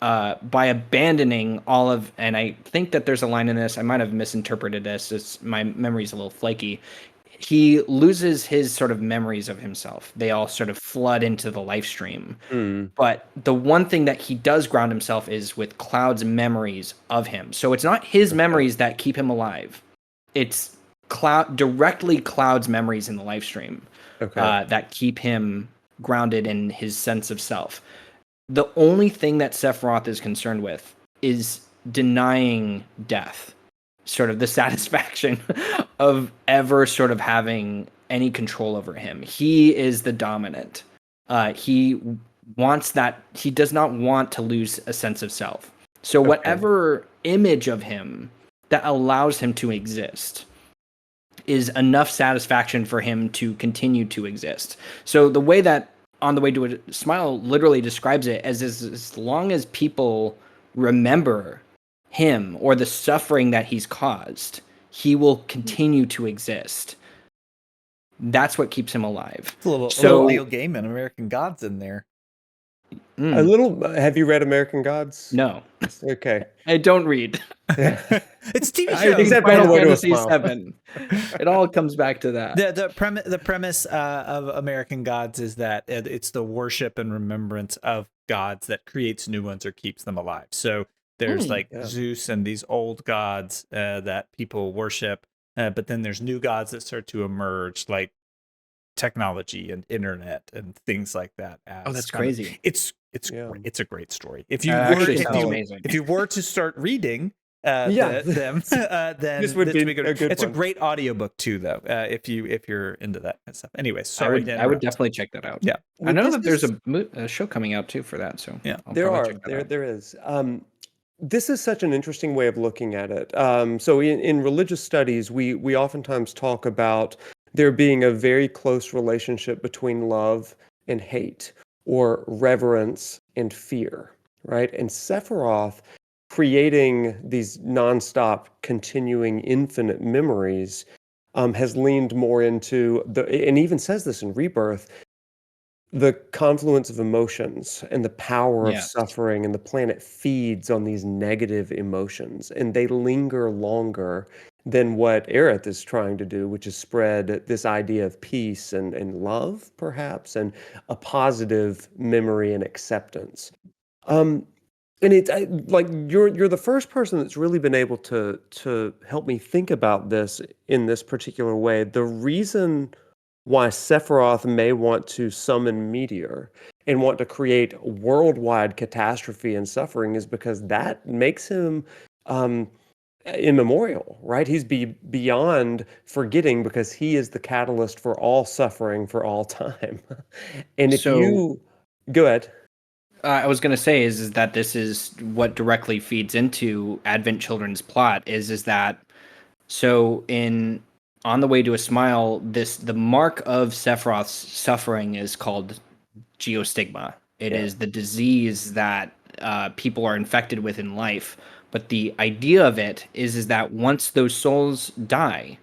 by abandoning all of, and I think that there's a line in this, I might have misinterpreted this, my memory's a little flaky. He loses his sort of memories of himself. They all sort of flood into the live stream. But the one thing that he does ground himself is with Cloud's memories of him. So it's not his memories that keep him alive. It's directly Cloud's memories in the live stream that keep him grounded in his sense of self. The only thing that Sephiroth is concerned with is denying death, sort of the satisfaction of ever sort of having any control over him. He is the dominant. He wants that. He does not want to lose a sense of self. So whatever image of him that allows him to exist is enough satisfaction for him to continue to exist. So the way that On the Way to a Smile literally describes it as long as people remember him or the suffering that he's caused, he will continue to exist. That's what keeps him alive. It's a little So Neil Gaiman, American Gods in there. A little. Have you read American Gods? no, Okay. I don't read. It's TV I shows. read Except Final on the Way to a Fantasy Smile. VII. It all comes back to that. The premise of American Gods is that it's the worship and remembrance of gods that creates new ones or keeps them alive. So there's like Zeus and these old gods that people worship, but then there's new gods that start to emerge, like technology and internet and things like that. Oh, that's crazy. It's it's a great story. If you Actually were sounds amazing. if you were to start reading Yeah. then This would be a good It's one. a great audiobook too, though. If you're into that kind of stuff. Anyway, I sorry. would definitely check that out. Yeah. I know This that there's is- a show coming out too for that. So Yeah. I'll There probably are. check that out. There is. This is such an interesting way of looking at it. So in religious studies, we oftentimes talk about there being a very close relationship between love and hate, or reverence and fear, right? And Sephiroth creating these nonstop, continuing, infinite memories has leaned more into and even says this in Rebirth, the confluence of emotions and the power of Yes. suffering, and the planet feeds on these negative emotions, and they linger longer than what Aerith is trying to do, which is spread this idea of peace and love, perhaps, and a positive memory and acceptance. Um, and it's like you're the first person that's really been able to help me think about this in this particular way. The reason why Sephiroth may want to summon Meteor and want to create worldwide catastrophe and suffering is because that makes him immemorial, right? He's beyond forgetting because he is the catalyst for all suffering for all time. And if So- you go ahead. I was going to say is that this is what directly feeds into Advent Children's plot is that so in On the Way to a Smile, the mark of Sephiroth's suffering is called geostigma. It is the disease that people are infected with in life. But the idea of it is that once those souls die,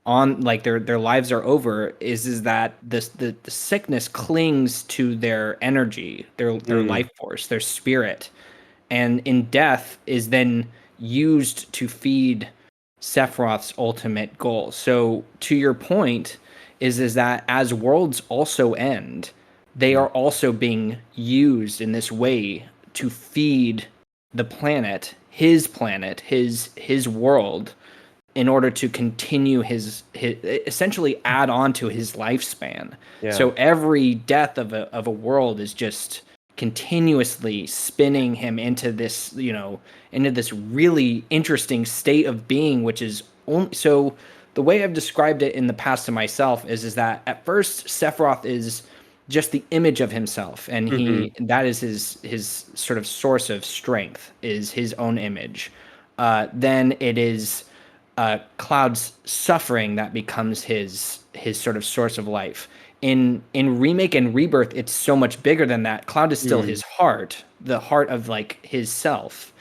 on like their lives are over, is that the sickness clings to their energy, their life force, their spirit, and in death is then used to feed Sephiroth's ultimate goal. So to your point is that as worlds also end, they are also being used in this way to feed the planet, his world, in order to continue his essentially add on to his lifespan. Yeah. So every death of a world is just continuously spinning him into this, into this really interesting state of being, which is only so the way I've described it in the past to myself is that at first Sephiroth is just the image of himself, and that is his sort of source of strength, is his own image. Then it is Cloud's suffering that becomes his sort of source of life. In Remake and Rebirth, it's so much bigger than that. Cloud is still his heart, the heart of like his self,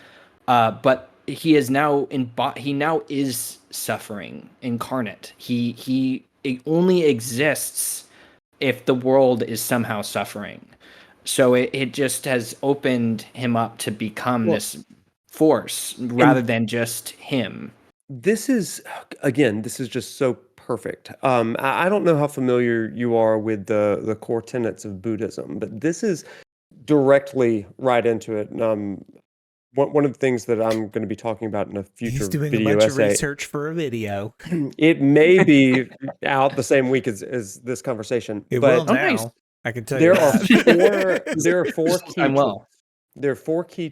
but he is now he now is suffering incarnate. He only exists if the world is somehow suffering. So it just has opened him up to become this force rather than just him. This is just so perfect. I don't know how familiar you are with the core tenets of Buddhism, but this is directly right into it. One of the things that I'm going to be talking about in a future He's doing video a bunch essay. of research for a video. It may be out the same week as this conversation. It but will now. nice. I can tell there you are that. there are four key I'm well. There are four key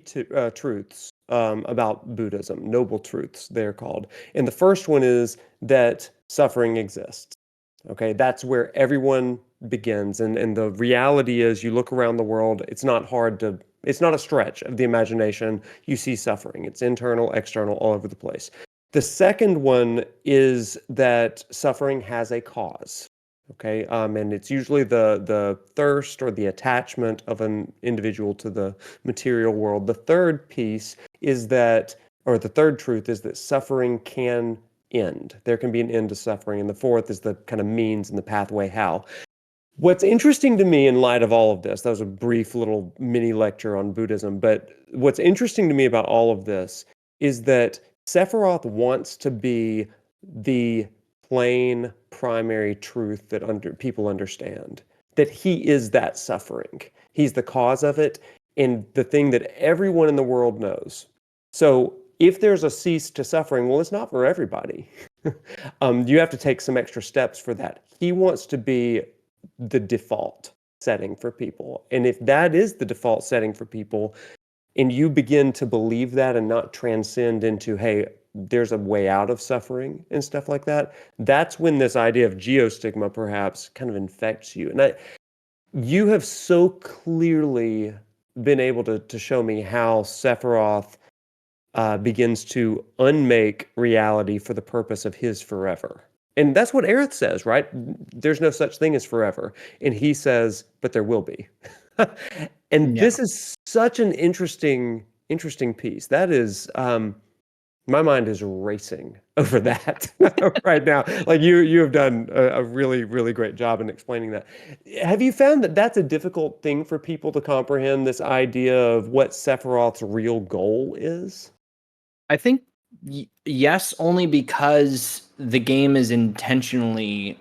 truths about Buddhism, noble truths, they're called. And the first one is that suffering exists. Okay, that's where everyone begins. And the reality is, you look around the world, it's not a stretch of the imagination. You see suffering. It's internal, external, all over the place. The second one is that suffering has a cause. Okay, and it's usually the thirst or the attachment of an individual to the material world. The third piece is that, or the third truth is that suffering can end. There can be an end to suffering, and the fourth is the kind of means and the pathway how. What's interesting to me in light of all of this, that was a brief little mini lecture on Buddhism, but what's interesting to me about all of this is that Sephiroth wants to be the plain primary truth that people understand, that he is that suffering. He's the cause of it and the thing that everyone in the world knows. So if there's a cease to suffering, well, it's not for everybody. You have to take some extra steps for that. He wants to be the default setting for people. And if that is the default setting for people, and you begin to believe that and not transcend into, hey, there's a way out of suffering and stuff like that, that's when this idea of geostigma perhaps kind of infects you. And you have so clearly been able to show me how Sephiroth begins to unmake reality for the purpose of his forever. And that's what Aerith says, right? There's no such thing as forever. And he says, but there will be. And Yeah. this is such an interesting piece. That is, my mind is racing over that right now. Like you have done a really, really great job in explaining that. Have you found that that's a difficult thing for people to comprehend, this idea of what Sephiroth's real goal is? I think yes, only because the game is intentionally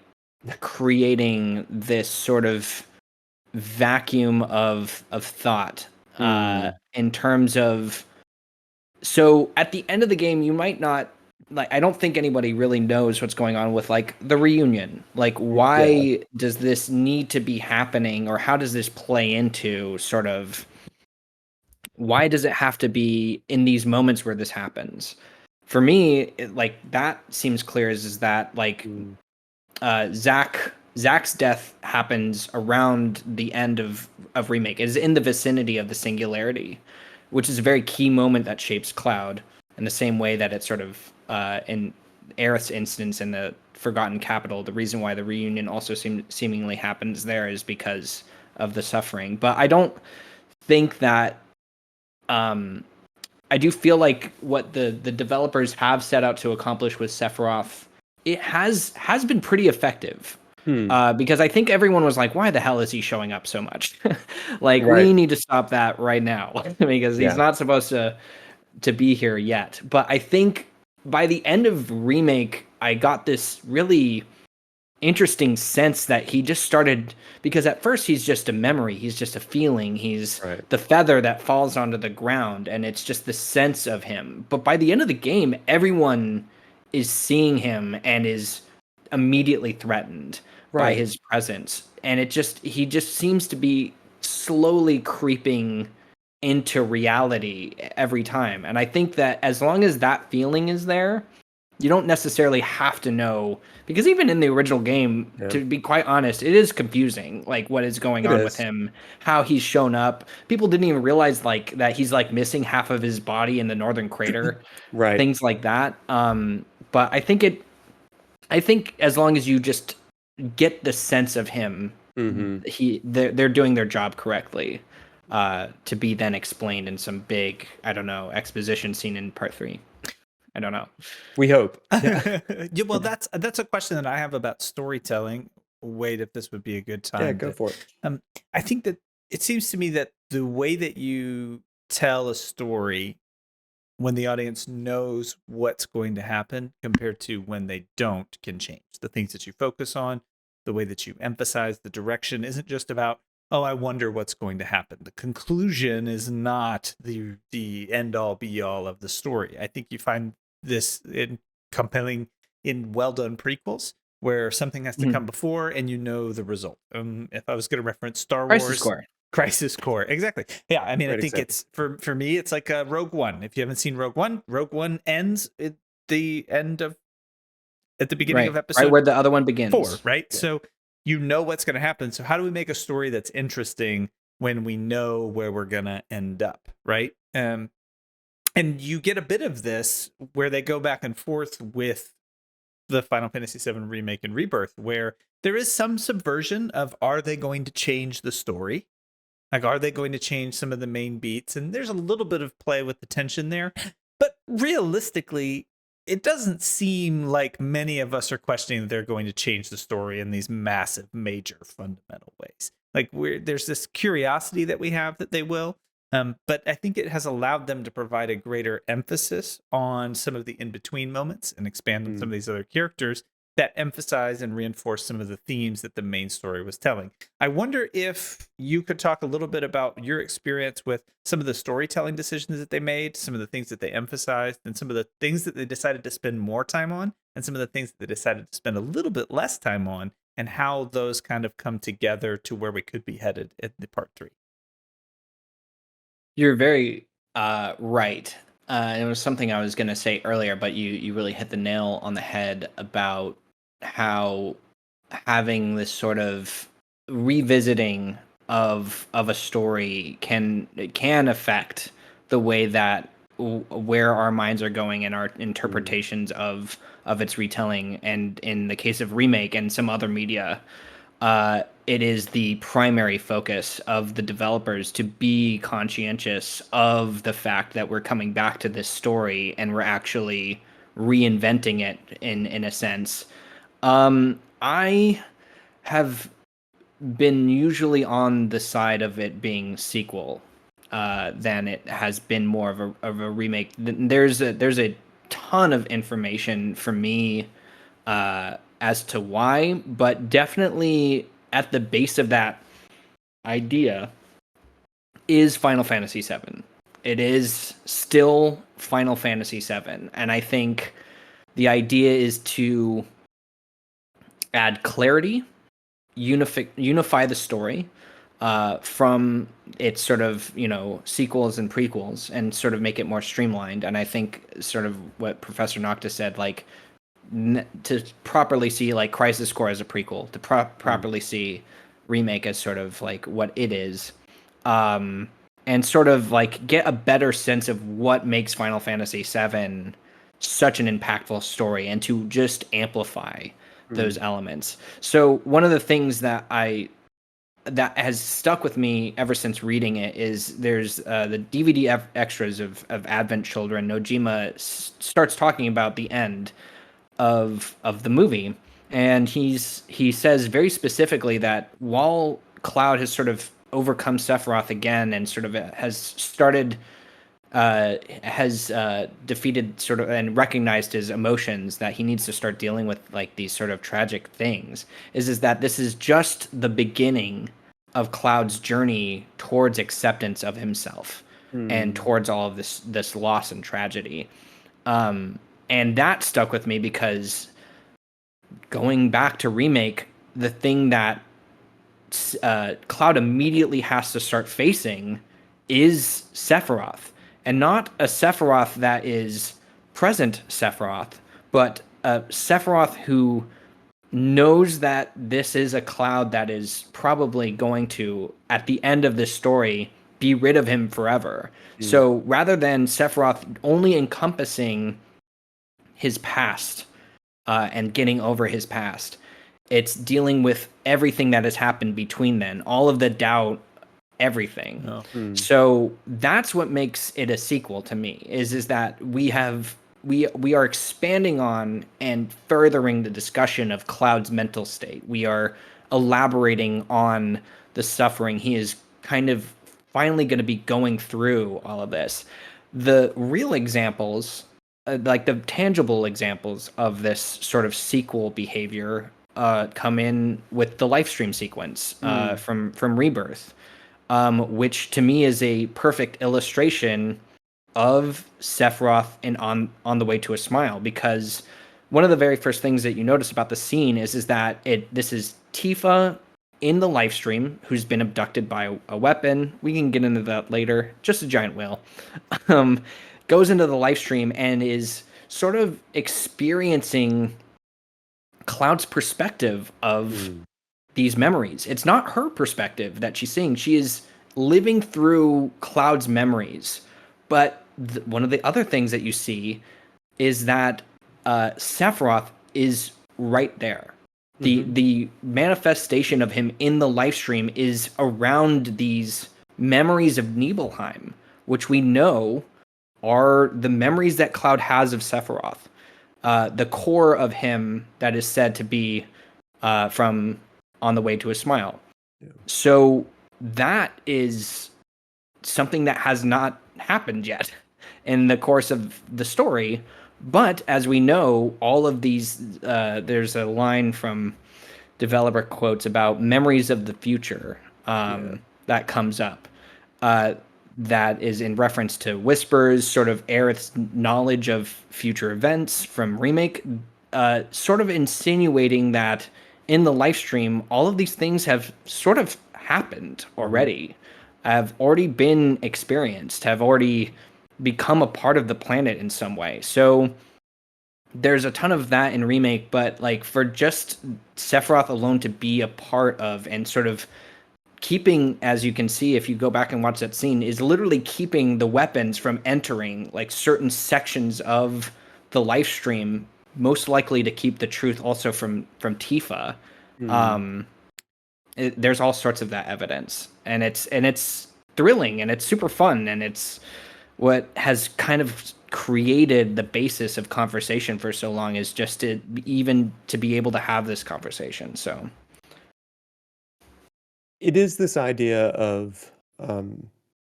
creating this sort of vacuum of thought Mm, in terms of, so at the end of the game you might not, like, I don't think anybody really knows what's going on with like the reunion. Like, yeah, why does this need to be happening, or how does this play into sort of, why does it have to be in these moments where this happens? For me, like, that seems clear, is that like mm, Zach's death happens around the end of remake. It is in the vicinity of the singularity, which is a very key moment that shapes Cloud in the same way that it's sort of in Aerith's instance in the Forgotten Capital. The reason why the reunion also seemingly happens there is because of the suffering. But I don't think that um, I do feel like what the developers have set out to accomplish with Sephiroth, it has been pretty effective. hmm, Because I think everyone was like, "Why the hell is he showing up so much? Like, right, we need to stop that right now because he's yeah, not supposed to be here yet." But I think by the end of remake, I got this really interesting sense that he just started, because at first he's just a memory, he's just a feeling, he's right, the feather that falls onto the ground, and it's just the sense of him. But by the end of the game, everyone is seeing him and is immediately threatened by right. his presence, and he just seems to be slowly creeping into reality every time. And I think that as long as that feeling is there, you don't necessarily have to know, because even in the original game, Yeah, to be quite honest, it is confusing, like, what is going it on with is. him, how he's shown up. People didn't even realize like that he's like missing half of his body in the northern crater, Right. things like that. But I think as long as you just get the sense of him, Hmm. they're doing their job correctly, to be then explained in some big, I don't know, exposition scene in part 3. I don't know. We hope. Yeah. Yeah, well, that's a question that I have about storytelling. Wait, if this would be a good Yeah, time go to, for it. um, I think that it seems to me that the way that you tell a story when the audience knows what's going to happen compared to when they don't can change. The things that you focus on, the way that you emphasize the direction isn't just about, oh, I wonder what's going to happen. The conclusion is not the end all be all of the story. I think you find this in compelling in well done prequels where something has to Mhm. come before and you know the result. If I was going to reference Star Crisis Wars, Core. Crisis Core, exactly. Yeah, I mean, I Great think example. it's for me, it's like Rogue One. If you haven't seen Rogue One ends at the end of at the beginning of Right episode where the other one 4, begins. right? Yeah. So you know what's going to happen. So how do we make a story that's interesting when we know where we're going to end up, right? And you get a bit of this where they go back and forth with the Final Fantasy VII Remake and Rebirth, where there is some subversion of, are they going to change the story? Like, are they going to change some of the main beats? And there's a little bit of play with the tension there. But realistically, it doesn't seem like many of us are questioning that they're going to change the story in these massive, major, fundamental ways. Like, there's this curiosity that we have that they will. But I think it has allowed them to provide a greater emphasis on some of the in-between moments and expand on some of these other characters that emphasize and reinforce some of the themes that the main story was telling. I wonder if you could talk a little bit about your experience with some of the storytelling decisions that they made, some of the things that they emphasized, and some of the things that they decided to spend more time on, and some of the things that they decided to spend a little bit less time on, and how those kind of come together to where we could be headed at the part 3. You're very right. It was something I was going to say earlier, but you really hit the nail on the head about how having this sort of revisiting of a story can affect the way that where our minds are going and our interpretations of its retelling. And in the case of remake and some other media, it is the primary focus of the developers to be conscientious of the fact that we're coming back to this story and we're actually reinventing it in a sense. I have been usually on the side of it being sequel than it has been more of a remake. There's a ton of information for me as to why, but definitely at the base of that idea is Final Fantasy VII. It is still Final Fantasy VII, and I think the idea is to add clarity, unify the story from its sort of, sequels and prequels, and sort of make it more streamlined. And I think sort of what Professor Noctis said, like, to properly see like Crisis Core as a prequel, to properly see remake as sort of like what it is, and sort of like get a better sense of what makes Final Fantasy VII such an impactful story, and to just amplify those elements. So one of the things that has stuck with me ever since reading it is there's the DVD extras of Advent Children. Nojima starts talking about the end of the movie, and he says very specifically that while Cloud has sort of overcome Sephiroth again and sort of has defeated sort of and recognized his emotions, that he needs to start dealing with like these sort of tragic things, is that this is just the beginning of Cloud's journey towards acceptance of himself and towards all of this loss and tragedy. And that stuck with me because going back to remake, the thing that Cloud immediately has to start facing is Sephiroth. And not a Sephiroth that is present Sephiroth, but a Sephiroth who knows that this is a Cloud that is probably going to, at the end of this story, be rid of him forever. So rather than Sephiroth only encompassing his past and getting over his past, it's dealing with everything that has happened between then, all of the doubt, everything. So that's what makes it a sequel to me, is that we are expanding on and furthering the discussion of Cloud's mental state. We are elaborating on the suffering he is kind of finally going to be going through all of this. The real examples, like the tangible examples of this sort of sequel behavior, come in with the live stream sequence from Rebirth, which to me is a perfect illustration of Sephiroth and on the way to a smile. Because one of the very first things that you notice about the scene is that this is Tifa in the live stream, who's been abducted by a weapon. We can get into that later. Just a giant whale. Goes into the live stream and is sort of experiencing Cloud's perspective of these memories. It's not her perspective that she's seeing. She is living through Cloud's memories. But one of the other things that you see is that Sephiroth is right there. The manifestation of him in the live stream is around these memories of Nibelheim, which we know are the memories that Cloud has of Sephiroth. The core of him that is said to be from On the Way to a Smile. Yeah. So that is something that has not happened yet in the course of the story. But as we know, all of these, there's a line from developer quotes about memories of the future that comes up. That is in reference to whispers, sort of Aerith's knowledge of future events from Remake, sort of insinuating that in the live stream, all of these things have sort of happened already, have already been experienced, have already become a part of the planet in some way. So there's a ton of that in Remake, but like for just Sephiroth alone to be a part of and sort of keeping, as you can see if you go back and watch that scene, is literally keeping the weapons from entering like certain sections of the live stream, most likely to keep the truth also from Tifa. There's all sorts of that evidence, and it's thrilling and it's super fun, and it's what has kind of created the basis of conversation for so long, is just to be able to have this conversation. So it is this idea of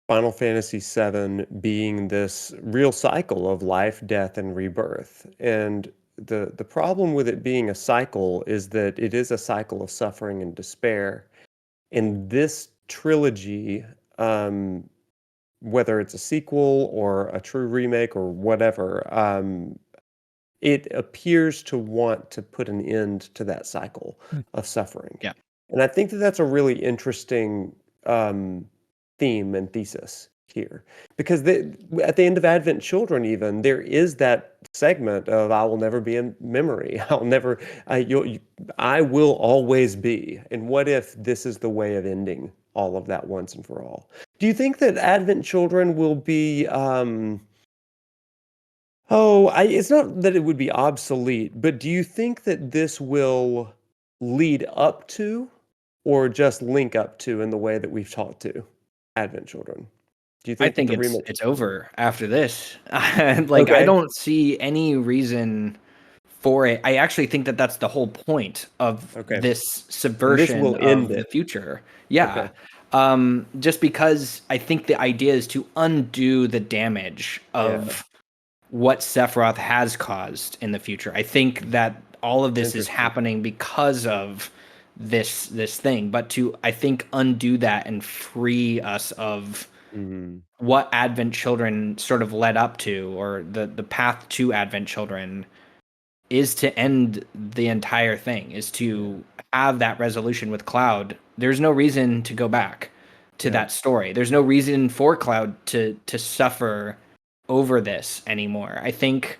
Final Fantasy VII being this real cycle of life, death, and rebirth. And the problem with it being a cycle is that it is a cycle of suffering and despair. And this trilogy, whether it's a sequel or a true remake or whatever, it appears to want to put an end to that cycle of suffering. Yeah. And I think that that's a really interesting theme and thesis here, because at the end of Advent Children, even there is that segment of "I will never be in memory. I will always be." And what if this is the way of ending all of that once and for all? Do you think that Advent Children will be? It's not that it would be obsolete, but do you think that this will lead up to, or just link up to in the way that we've talked to Advent Children? Do you I think that think the remake? it's over after this. Like I Okay. don't see any reason for it. I actually think that that's the whole point of Okay. this And this subversion will end of the it. future. Yeah. Okay. Just because I think the idea is to undo the damage Yeah. of what Sephiroth has caused in the future. I think that all of this is Interesting. happening because of this thing, but to, I think, undo that and free us of Mhm. what Advent Children sort of led up to, or the path to Advent Children, is to end the entire thing, is to have that resolution with Cloud. There's no reason to go back to Yeah. that story. There's no reason for Cloud to suffer over this anymore. I think,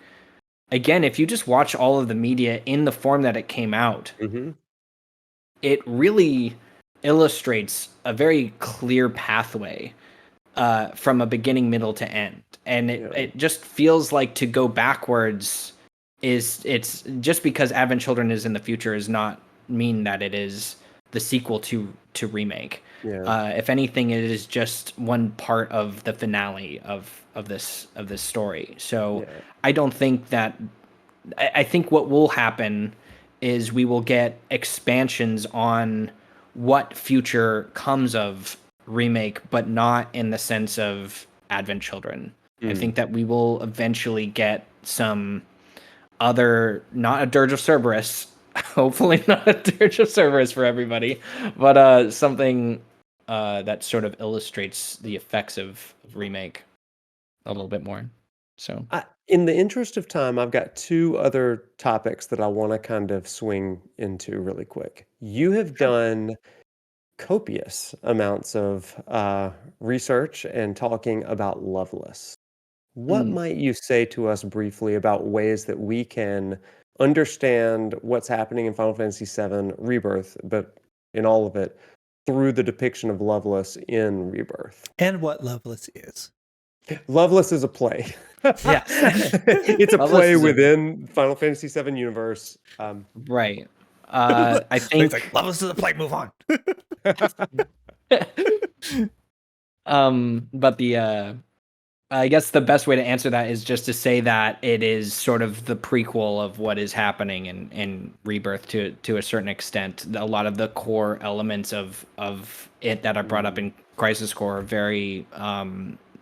again, if you just watch all of the media in the form that it came out, Mhm. it really illustrates a very clear pathway from a beginning, middle to end. And Yeah. it just feels like to go backwards it's just because Advent Children is in the future is not mean that it is the sequel to Remake. Yeah. If anything, it is just one part of the finale of this story. So Yeah. I don't think that. I think what will happen is we will get expansions on what future comes of Remake, but not in the sense of Advent Children. I Mm. think that we will eventually get some other, not a Dirge of Cerberus, hopefully not a Dirge of Cerberus for everybody, but something that sort of illustrates the effects of Remake a little bit more. So In the interest of time, I've got two other topics that I want to kind of swing into really quick. You have done copious amounts of research and talking about Loveless. What mm, might you say to us briefly about ways that we can understand what's happening in Final Fantasy VII Rebirth, but in all of it, through the depiction of Loveless in Rebirth? And what Loveless is. Loveless is a play. Yes. It's a Loveless play is within Final Fantasy VII universe. right. I He's think like, Loveless is a play, move on. but I guess the best way to answer that is just to say that it is sort of the prequel of what is happening in Rebirth to a certain extent. A lot of the core elements of it that are brought up in Crisis Core are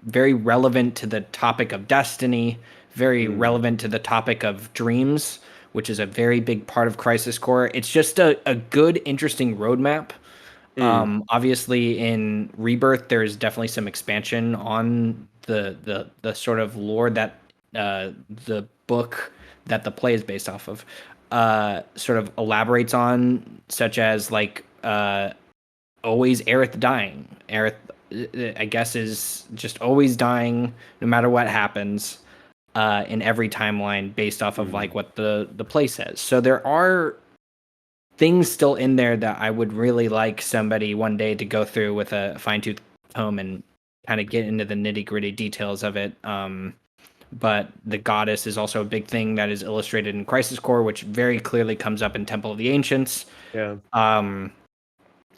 very relevant to the topic of destiny, very relevant to the topic of dreams, which is a very big part of Crisis Core. It's just a good, interesting roadmap. Obviously, in Rebirth, there's definitely some expansion on the sort of lore that the book that the play is based off of sort of elaborates on, such as like always Aerith dying. Aerith, I guess, is just always dying no matter what happens in every timeline based off of like what the play says. So there are things still in there that I would really like somebody one day to go through with a fine-tooth comb and kind of get into the nitty-gritty details of it. But the goddess is also a big thing that is illustrated in Crisis Core, which very clearly comes up in Temple of the Ancients. Yeah.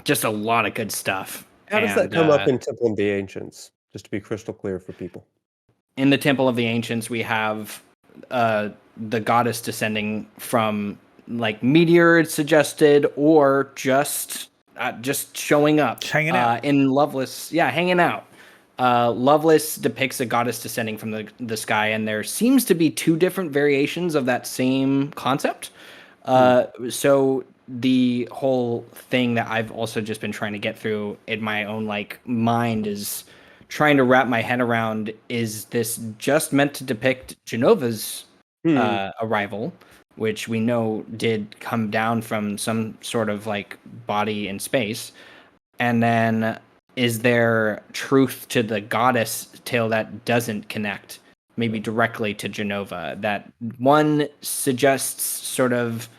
Just a lot of good stuff. How does that come up in Temple of the Ancients? Just to be crystal clear for people. In the Temple of the Ancients, we have the goddess descending from like meteor suggested, or just showing up, Hanging out. in Loveless. Yeah, hanging out. Loveless depicts a goddess descending from the sky, and there seems to be two different variations of that same concept. So the whole thing that I've also just been trying to get through in my own like mind is trying to wrap my head around, is this just meant to depict Genova's arrival, which we know did come down from some sort of like body in space, and then is there truth to the goddess tale that doesn't connect maybe directly to Genova, that one suggests sort of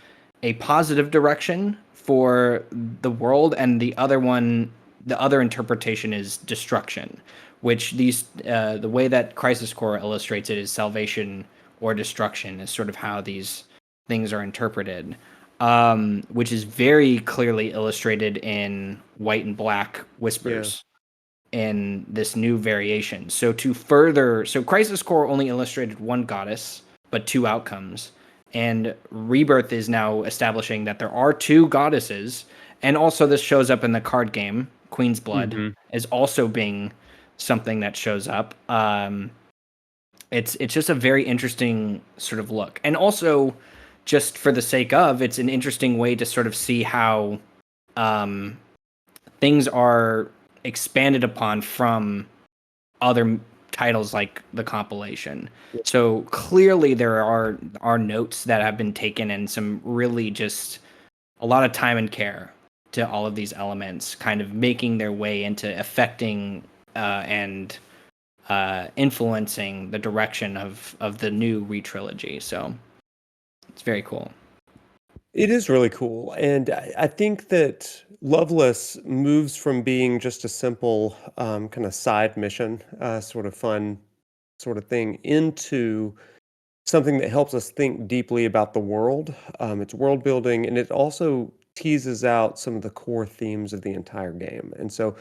a positive direction for the world, and the other interpretation is destruction, which the way that Crisis Core illustrates it is salvation or destruction is sort of how these things are interpreted, which is very clearly illustrated in White and Black Whispers in this new variation. So Crisis Core only illustrated one goddess, but two outcomes. And Rebirth is now establishing that there are two goddesses, and also this shows up in the card game. Queen's Blood is also being something that shows up. It's just a very interesting sort of look, and also just for the sake of, it's an interesting way to sort of see how things are expanded upon from other titles like the compilation. So clearly there are notes that have been taken, and some really just a lot of time and care to all of these elements kind of making their way into affecting and influencing the direction of the new re-trilogy. So it's very cool. It is really cool. And I think that Loveless moves from being just a simple kind of side mission, sort of fun sort of thing, into something that helps us think deeply about the world. It's world building, and it also teases out some of the core themes of the entire game. And so,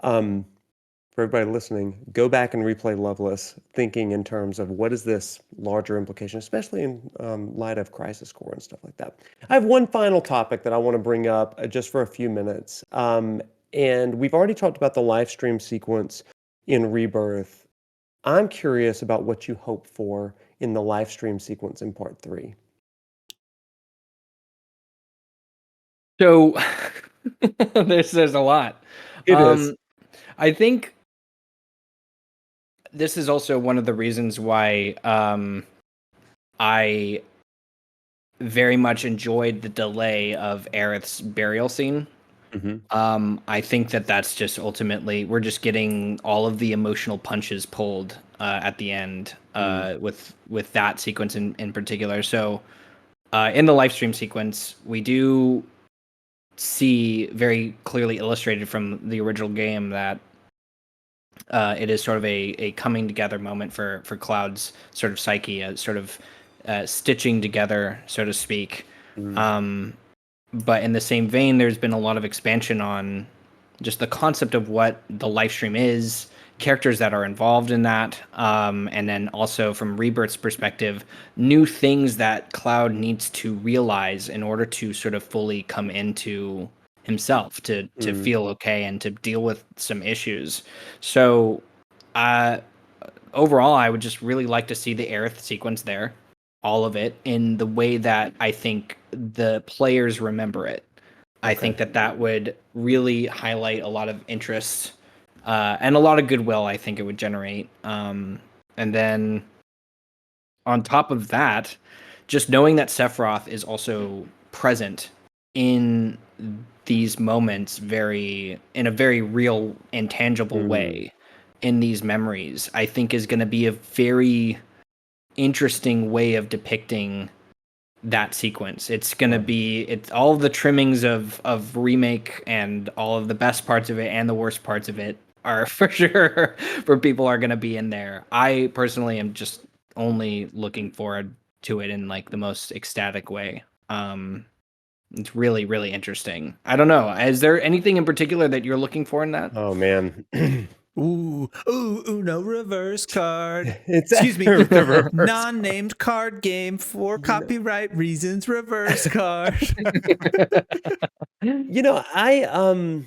for everybody listening, go back and replay Loveless, thinking in terms of what is this larger implication, especially in light of Crisis Core and stuff like that. I have one final topic that I want to bring up just for a few minutes. And we've already talked about the live stream sequence in Rebirth. I'm curious about what you hope for in the live stream sequence in Part 3. So there's a lot. It is. I think this is also one of the reasons why I very much enjoyed the delay of Aerith's burial scene. I think that's just ultimately we're just getting all of the emotional punches pulled at the end with that sequence in particular. So in the live stream sequence, we do see very clearly illustrated from the original game that It is sort of a coming together moment for Cloud's sort of psyche, a sort of stitching together, so to speak. Mm. Um, but in the same vein, there's been a lot of expansion on just the concept of what the live stream is, characters that are involved in that, and then also from Rebirth's perspective, new things that Cloud needs to realize in order to sort of fully come into himself, to Mm. feel okay and to deal with some issues. So, uh, overall, I would just really like to see the Aerith sequence there, all of it, in the way that I think the players remember it. I think Okay. that that would really highlight a lot of interest and a lot of goodwill. I think it would generate. And then on top of that, just knowing that Sephiroth is also present in these moments in a very real and tangible Mm. way in these memories, I think is going to be a very interesting way of depicting that sequence. It's gonna Right. be it's all the trimmings of remake and all of the best parts of it and the worst parts of it are for sure for people are gonna be in there. I personally am just only looking forward to it in like the most ecstatic way. It's really, really interesting. I don't know. Is there anything in particular that you're looking for in that? Oh man. Ooh, Uno reverse card. It's Excuse me, the reverse. non-named card game for You know, copyright reasons. Reverse card. you know, I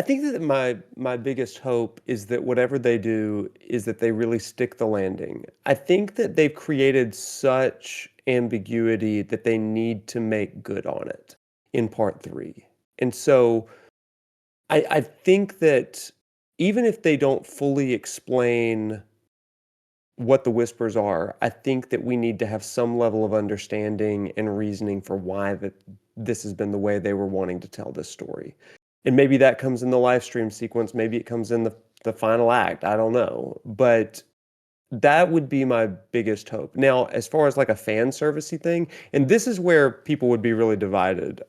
think that my biggest hope is that whatever they do is that they really stick the landing. I think that they've created such ambiguity that they need to make good on it in part 3. And so I think that even if they don't fully explain what the whispers are, I think that we need to have some level of understanding and reasoning for why that this has been the way they were wanting to tell this story. And maybe that comes in the live stream sequence, maybe it comes in the final act, I don't know. But that would be my biggest hope. Now, as far as like a fan servicey thing, and this is where people would be really divided.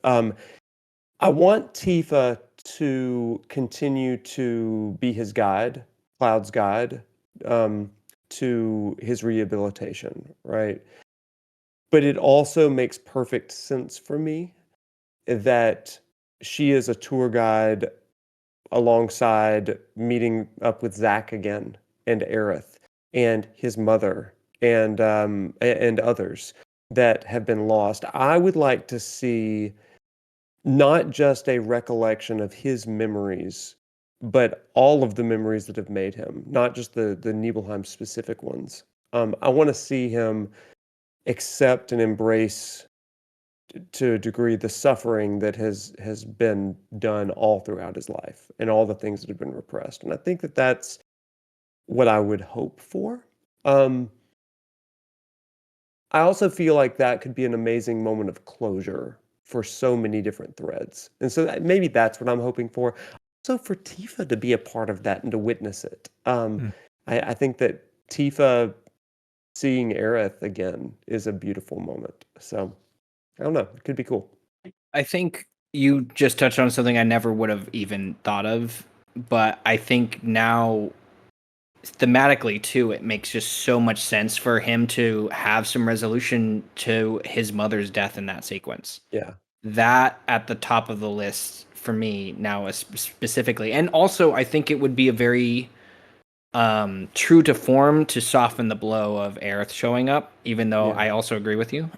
I want Tifa to continue to be his guide, Cloud's guide, to his rehabilitation, right? But it also makes perfect sense for me that she is a tour guide alongside meeting up with Zack again and Aerith and his mother and others that have been lost. I would like to see not just a recollection of his memories, but all of the memories that have made him, not just the Nibelheim specific ones. I want to see him accept and embrace to a degree the suffering that has been done all throughout his life and all the things that have been repressed. And I think that that's what I would hope for. Um, I also feel like that could be an amazing moment of closure for so many different threads. And so maybe that's what I'm hoping for. Also for Tifa to be a part of that and to witness it. Hmm. I think that Tifa seeing Aerith again is a beautiful moment. So I don't know. It could be cool. I think you just touched on something I never would have even thought of, but I think now thematically too, it makes just so much sense for him to have some resolution to his mother's death in that sequence. Yeah. That at the top of the list for me now is specifically, and also I think it would be a very true to form to soften the blow of Aerith showing up, even though Yeah. I also agree with you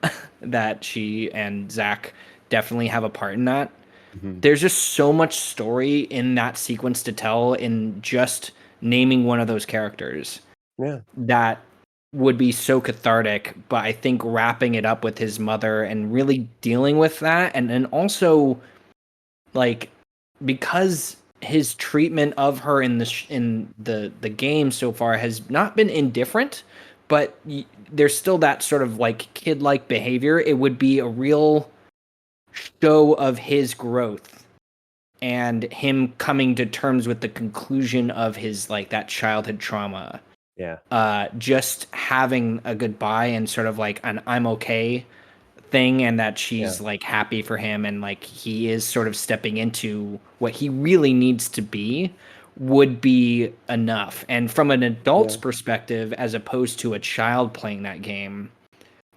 that she and Zack definitely have a part in that. Mhm. There's just so much story in that sequence to tell in just naming one of those characters Yeah. that would be so cathartic. But I think wrapping it up with his mother and really dealing with that, and then also like because his treatment of her in the game so far has not been indifferent, but there's still that sort of like kid-like behavior. It would be a real show of his growth and him coming to terms with the conclusion of his like that childhood trauma, Yeah. just having a goodbye and sort of like an I'm okay thing, and that Yeah. she's like happy for him and like he is sort of stepping into what he really needs to be, would be enough. And from an adult's Yeah. perspective, as opposed to a child playing that game,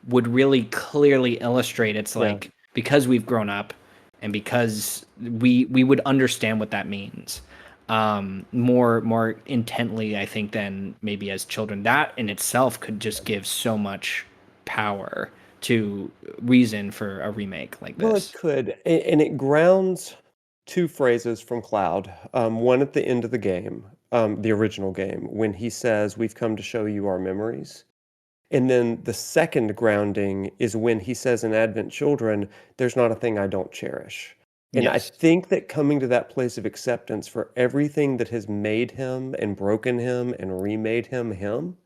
would really clearly illustrate it's Yeah. like, because we've grown up and because we would understand what that means more intently, I think, than maybe as children. That in itself could just give so much power to reason for a remake like Well, it this. could, and it grounds two phrases from Cloud. One at the end of the game, the original game, when he says, "We've come to show you our memories." And then the second grounding is when he says in Advent Children, "There's not a thing I don't cherish." And I Yes. think that coming to that place of acceptance for everything that has made him and broken him and remade him,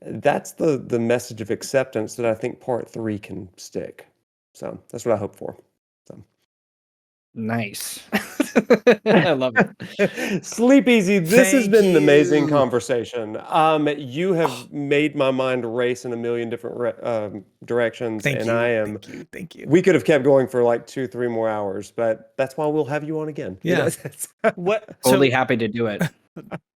that's the message of acceptance that I think part 3 can stick. So that's what I hope for. So. Nice. I love it. Sleep easy. This has Thank been an amazing you. conversation. You have made my mind race in a million different directions, Thank and you. I am. Thank you. Thank you. We could have kept going for like 2, 3 more hours, but that's why we'll have you on again. Yeah. What? Totally happy to do it.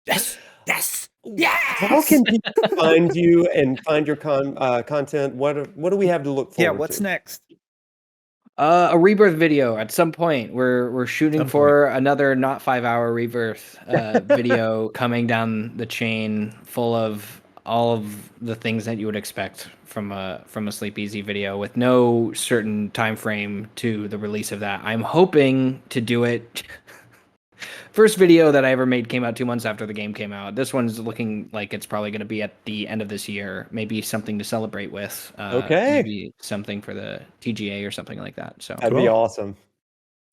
Yes. Yes. How can people find you and find your content? What do we have to look forward Yeah. to? What's next? A rebirth video at some point. We're shooting for another not 5-hour rebirth video coming down the chain, full of all of the things that you would expect from a Sleepezi video, with no certain time frame to the release of that. I'm hoping to do it. First video that I ever made came out 2 months after the game came out. This one's looking like it's probably going to be at the end of this year. Maybe something to celebrate with. Okay. Maybe something for the TGA or something like that. So That'd be awesome.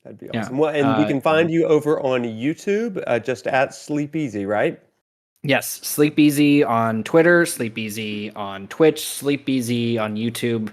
That'd be Yeah. awesome. Well, and we can find you over on YouTube, just at Sleepezi, right? Yes, Sleepezi on Twitter, Sleepezi on Twitch, Sleepezi on YouTube,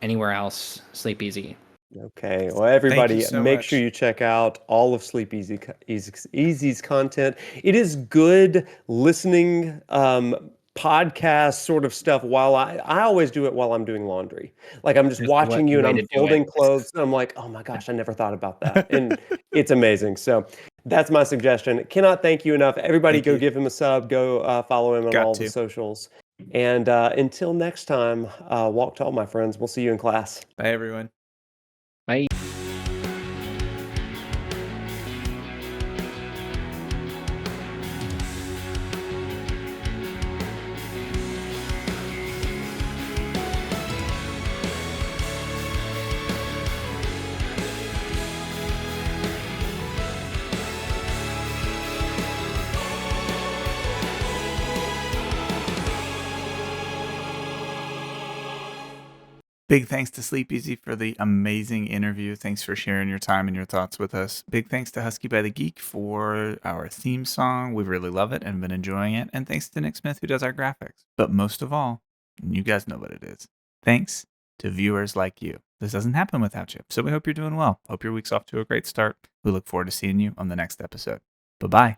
anywhere else, Sleepezi. Okay. Well, everybody, so make much. sure you check out all of Easy's content. It is good listening podcast sort of stuff while I always do it while I'm doing laundry. Like I'm just That's watching you and way I'm to do it. folding clothes and I'm like, "Oh my gosh, I never thought about that." And it's amazing. So that's my suggestion. Cannot thank you enough. Everybody go give him a sub. Go follow him on all the socials. And until next time, walk tall, my friends. We'll see you in class. Bye, everyone. Bye. Big thanks to Sleepezi for the amazing interview. Thanks for sharing your time and your thoughts with us. Big thanks to Husky by the Geek for our theme song. We really love it and been enjoying it. And thanks to Nick Smith, who does our graphics. But most of all, you guys know what it is. Thanks to viewers like you. This doesn't happen without you. So we hope you're doing well. Hope your week's off to a great start. We look forward to seeing you on the next episode. Bye-bye.